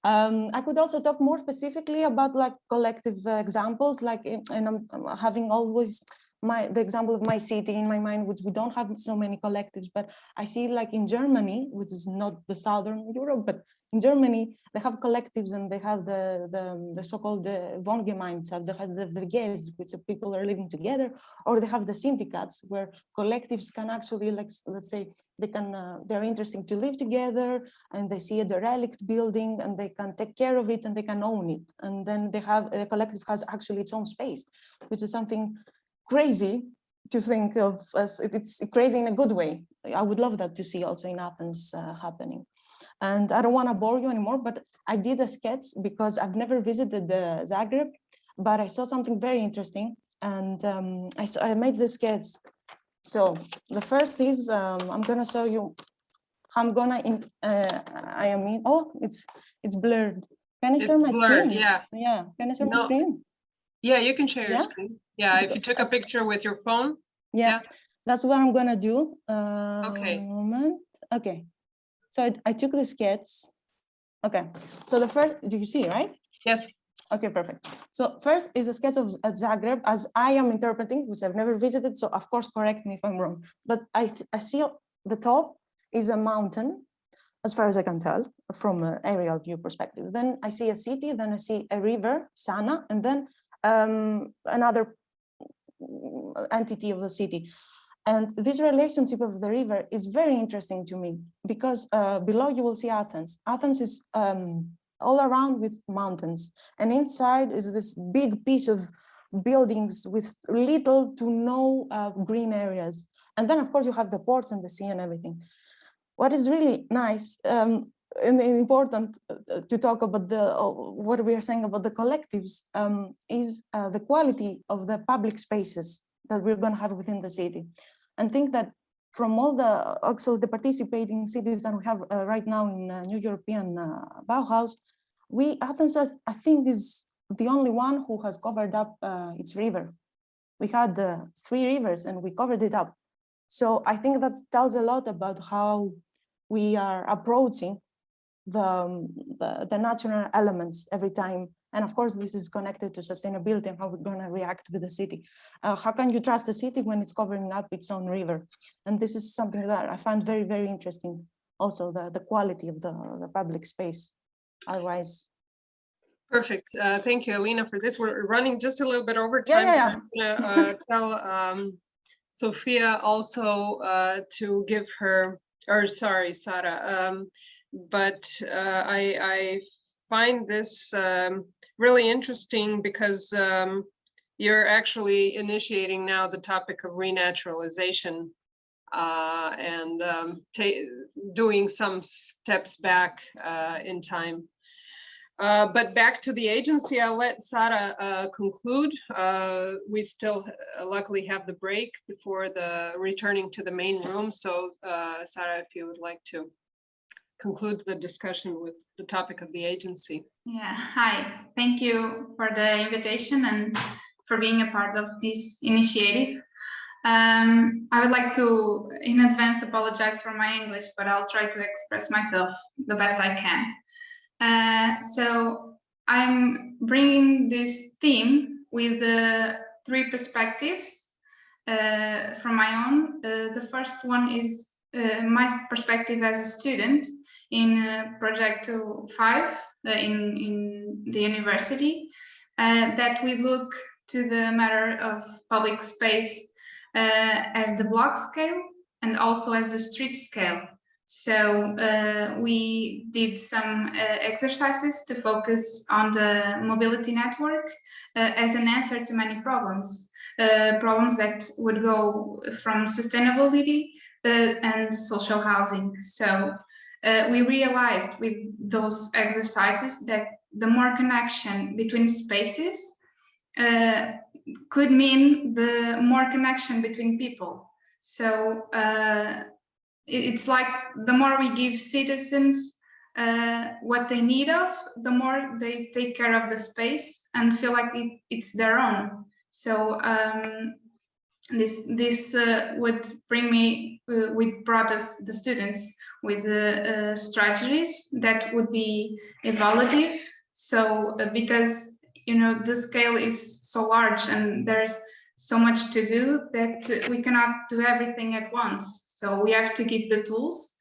I could also talk more specifically about like collective examples, like, and I'm having always the example of my city in my mind, which we don't have so many collectives, but I see like in Germany, which is not the Southern Europe, but in Germany, they have collectives and they have the so-called Wohngemeinschaft, they have the NEBgS, which people are living together, or they have the syndicats where collectives can actually, like, let's say, they're interesting to live together and they see a derelict building and they can take care of it and they can own it. And then they have, a collective has actually its own space, which is something crazy to think of as, it's crazy in a good way. I would love that to see also in Athens happening. And I don't want to bore you anymore, but I did a sketch because I've never visited Zagreb, but I saw something very interesting and I made the sketch. So the first is, I'm going to show you, oh, it's blurred. Can I share my screen? Yeah. Yeah, can I share my screen? Yeah, you can share your screen. Yeah, if you took a picture with your phone. Yeah, that's what I'm going to do. Okay. One moment. Okay. So I took the sketch. Okay. So the first, do you see, right? Yes. Okay, perfect. So first is a sketch of Zagreb as I am interpreting, which I've never visited. So of course, correct me if I'm wrong. But I see the top is a mountain, as far as I can tell, from an aerial view perspective. Then I see a city, then I see a river, Sana, and then another entity of the city. And this relationship of the river is very interesting to me because below you will see Athens. Athens is all around with mountains, and inside is this big piece of buildings with little to no green areas. And then of course you have the ports and the sea and everything. What is really nice and important to talk about what we are saying about the collectives is the quality of the public spaces that we're going to have within the city. And think that from all the participating cities that we have right now in New European Bauhaus, Athens, I think, is the only one who has covered up its river. We had 3 rivers and we covered it up. So I think that tells a lot about how we are approaching the natural elements every time. And of course, this is connected to sustainability and how we're going to react with the city. How can you trust the city when it's covering up its own river? And this is something that I find very, very interesting. Also, the quality of the public space. Otherwise. Perfect. Thank you, Alina, for this. We're running just a little bit over time. Yeah. I'm going to tell Sophia also to give her, or sorry, Sara, but I find this really interesting because you're actually initiating now the topic of renaturalization and doing some steps back in time. But back to the agency, I'll let Sara conclude. We still luckily have the break before the returning to the main room. So Sara, if you would like to conclude the discussion with the topic of the agency. Yeah, hi, thank you for the invitation and for being a part of this initiative. I would like to, in advance, apologize for my English, but I'll try to express myself the best I can. So I'm bringing this theme with 3 perspectives from my own. The first one is my perspective as a student in Project 5 in the university, that we look to the matter of public space as the block scale and also as the street scale. So we did some exercises to focus on the mobility network as an answer to many problems, problems that would go from sustainability and social housing. So we realized with those exercises that the more connection between spaces could mean the more connection between people. So it's like the more we give citizens what they need of, the more they take care of the space and feel like it's their own. So this would bring me, brought us, the students, with strategies that would be evaluative. So because, you know, the scale is so large and there's so much to do that we cannot do everything at once. So we have to give the tools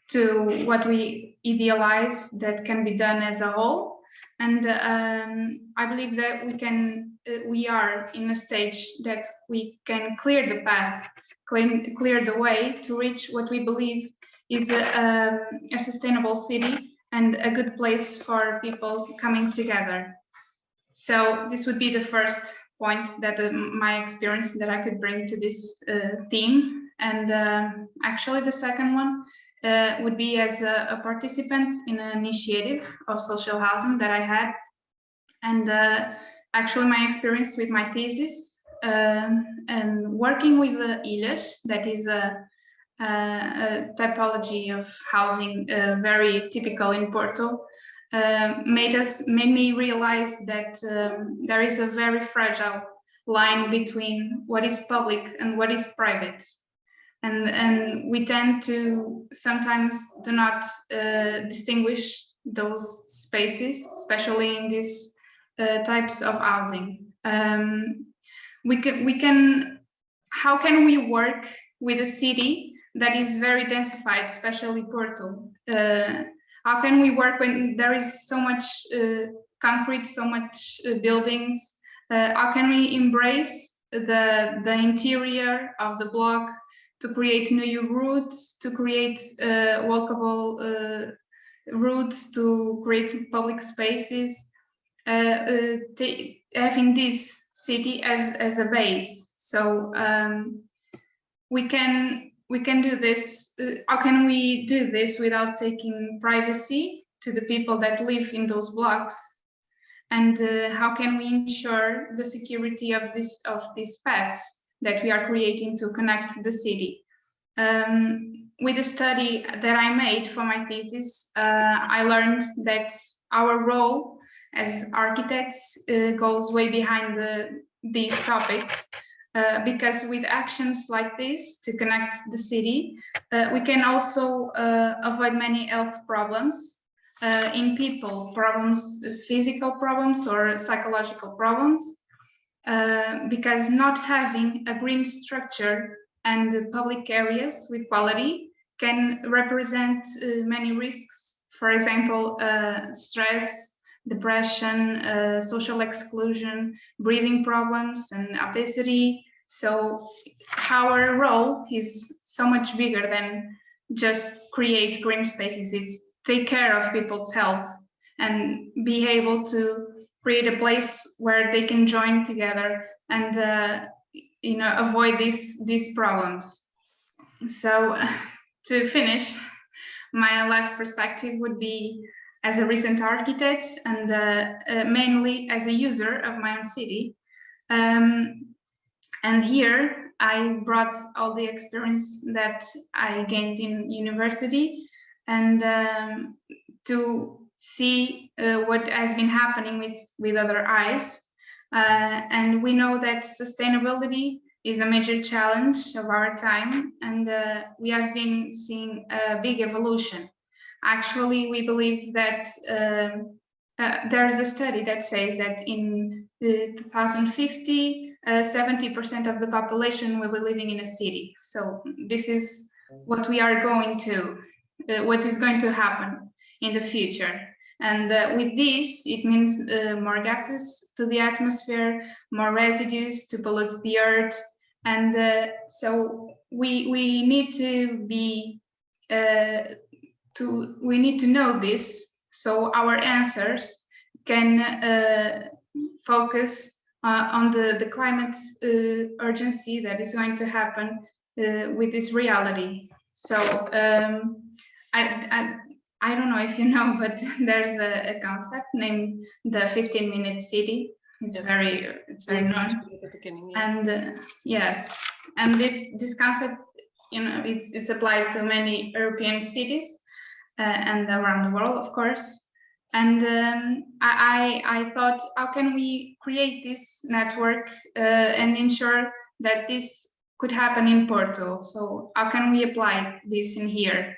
to what we idealize that can be done as a whole. And I believe that we are in a stage that we can clear the path, clear the way to reach what we believe is a sustainable city and a good place for people coming together. So this would be the first point that my experience that I could bring to this theme. And actually the second one would be as a participant in an initiative of social housing that I had. And actually my experience with my thesis and working with the ilhas, that is a typology of housing very typical in Porto, made me realize that there is a very fragile line between what is public and what is private. And we tend to sometimes do not distinguish those spaces, especially in these types of housing. How can we work with a city that is very densified, especially Porto? How can we work when there is so much concrete, so much buildings? How can we embrace the interior of the block to create new routes, to create walkable routes, to create public spaces, having this city as a base? So we can do this. How can we do this without taking privacy to the people that live in those blocks? And how can we ensure the security of these paths that we are creating to connect the city? With the study that I made for my thesis, I learned that our role as architects goes way behind these topics. Because with actions like this to connect the city, we can also avoid many health problems in people, physical problems or psychological problems, because not having a green structure and public areas with quality can represent many risks. For example, stress, depression, social exclusion, breathing problems, and obesity. So our role is so much bigger than just create green spaces. It's take care of people's health and be able to create a place where they can join together and avoid these problems. So to finish, my last perspective would be as a recent architect and mainly as a user of my own city. And here I brought all the experience that I gained in university and to see what has been happening with other eyes. And we know that sustainability is a major challenge of our time, and we have been seeing a big evolution. Actually, we believe that there's a study that says that in 2050, 70% of the population will be living in a city. So this is what we are going to, what is going to happen in the future. And with this, it means more gases to the atmosphere, more residues to pollute the earth. And so we need to be, we need to know this, so our answers can focus on the climate urgency that is going to happen with this reality. So I don't know if you know, but there's a concept named the 15-minute city. It's yes. It's very known. At the beginning, yeah. And yes, and this concept, it's applied to many European cities and around the world, of course. And I thought, how can we create this network and ensure that this could happen in Porto? So how can we apply this in here?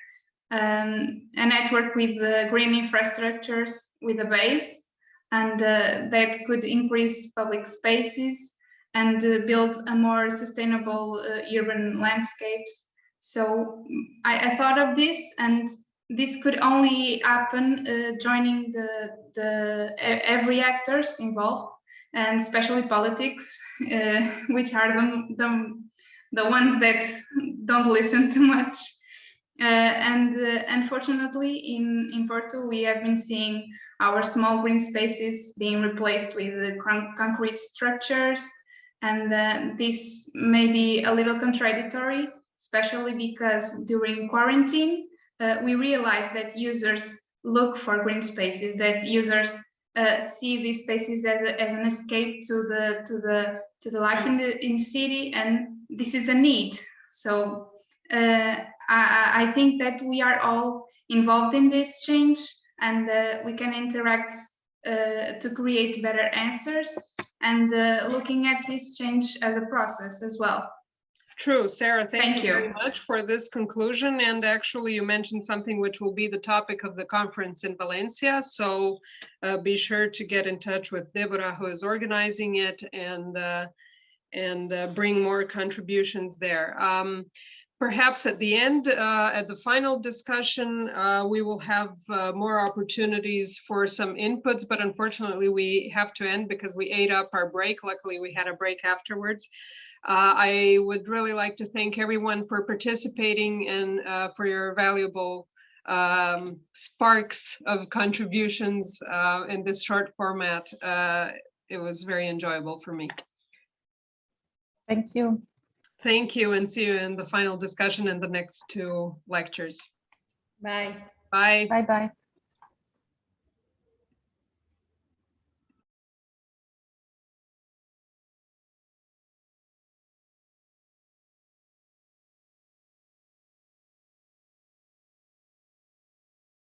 A network with green infrastructures with a base, and that could increase public spaces and build a more sustainable urban landscapes. So I thought of this, and this could only happen joining every actors involved, and especially politics, which are the ones that don't listen too much. And unfortunately, in Porto, we have been seeing our small green spaces being replaced with concrete structures, and this may be a little contradictory, especially because during quarantine, we realized that users look for green spaces, that users see these spaces as an escape to the life in the city, and this is a need. So I think that we are all involved in this change, and we can interact to create better answers, and looking at this change as a process as well. True, Sarah, thank you very much for this conclusion. And actually, you mentioned something which will be the topic of the conference in Valencia. So be sure to get in touch with Deborah, who is organizing it, and bring more contributions there. Perhaps at the end, at the final discussion, we will have more opportunities for some inputs, but unfortunately we have to end because we ate up our break. Luckily, we had a break afterwards. I would really like to thank everyone for participating and for your valuable sparks of contributions in this short format. It was very enjoyable for me. Thank you. Thank you, and see you in the final discussion in the next two lectures. Bye. Bye. Bye-bye.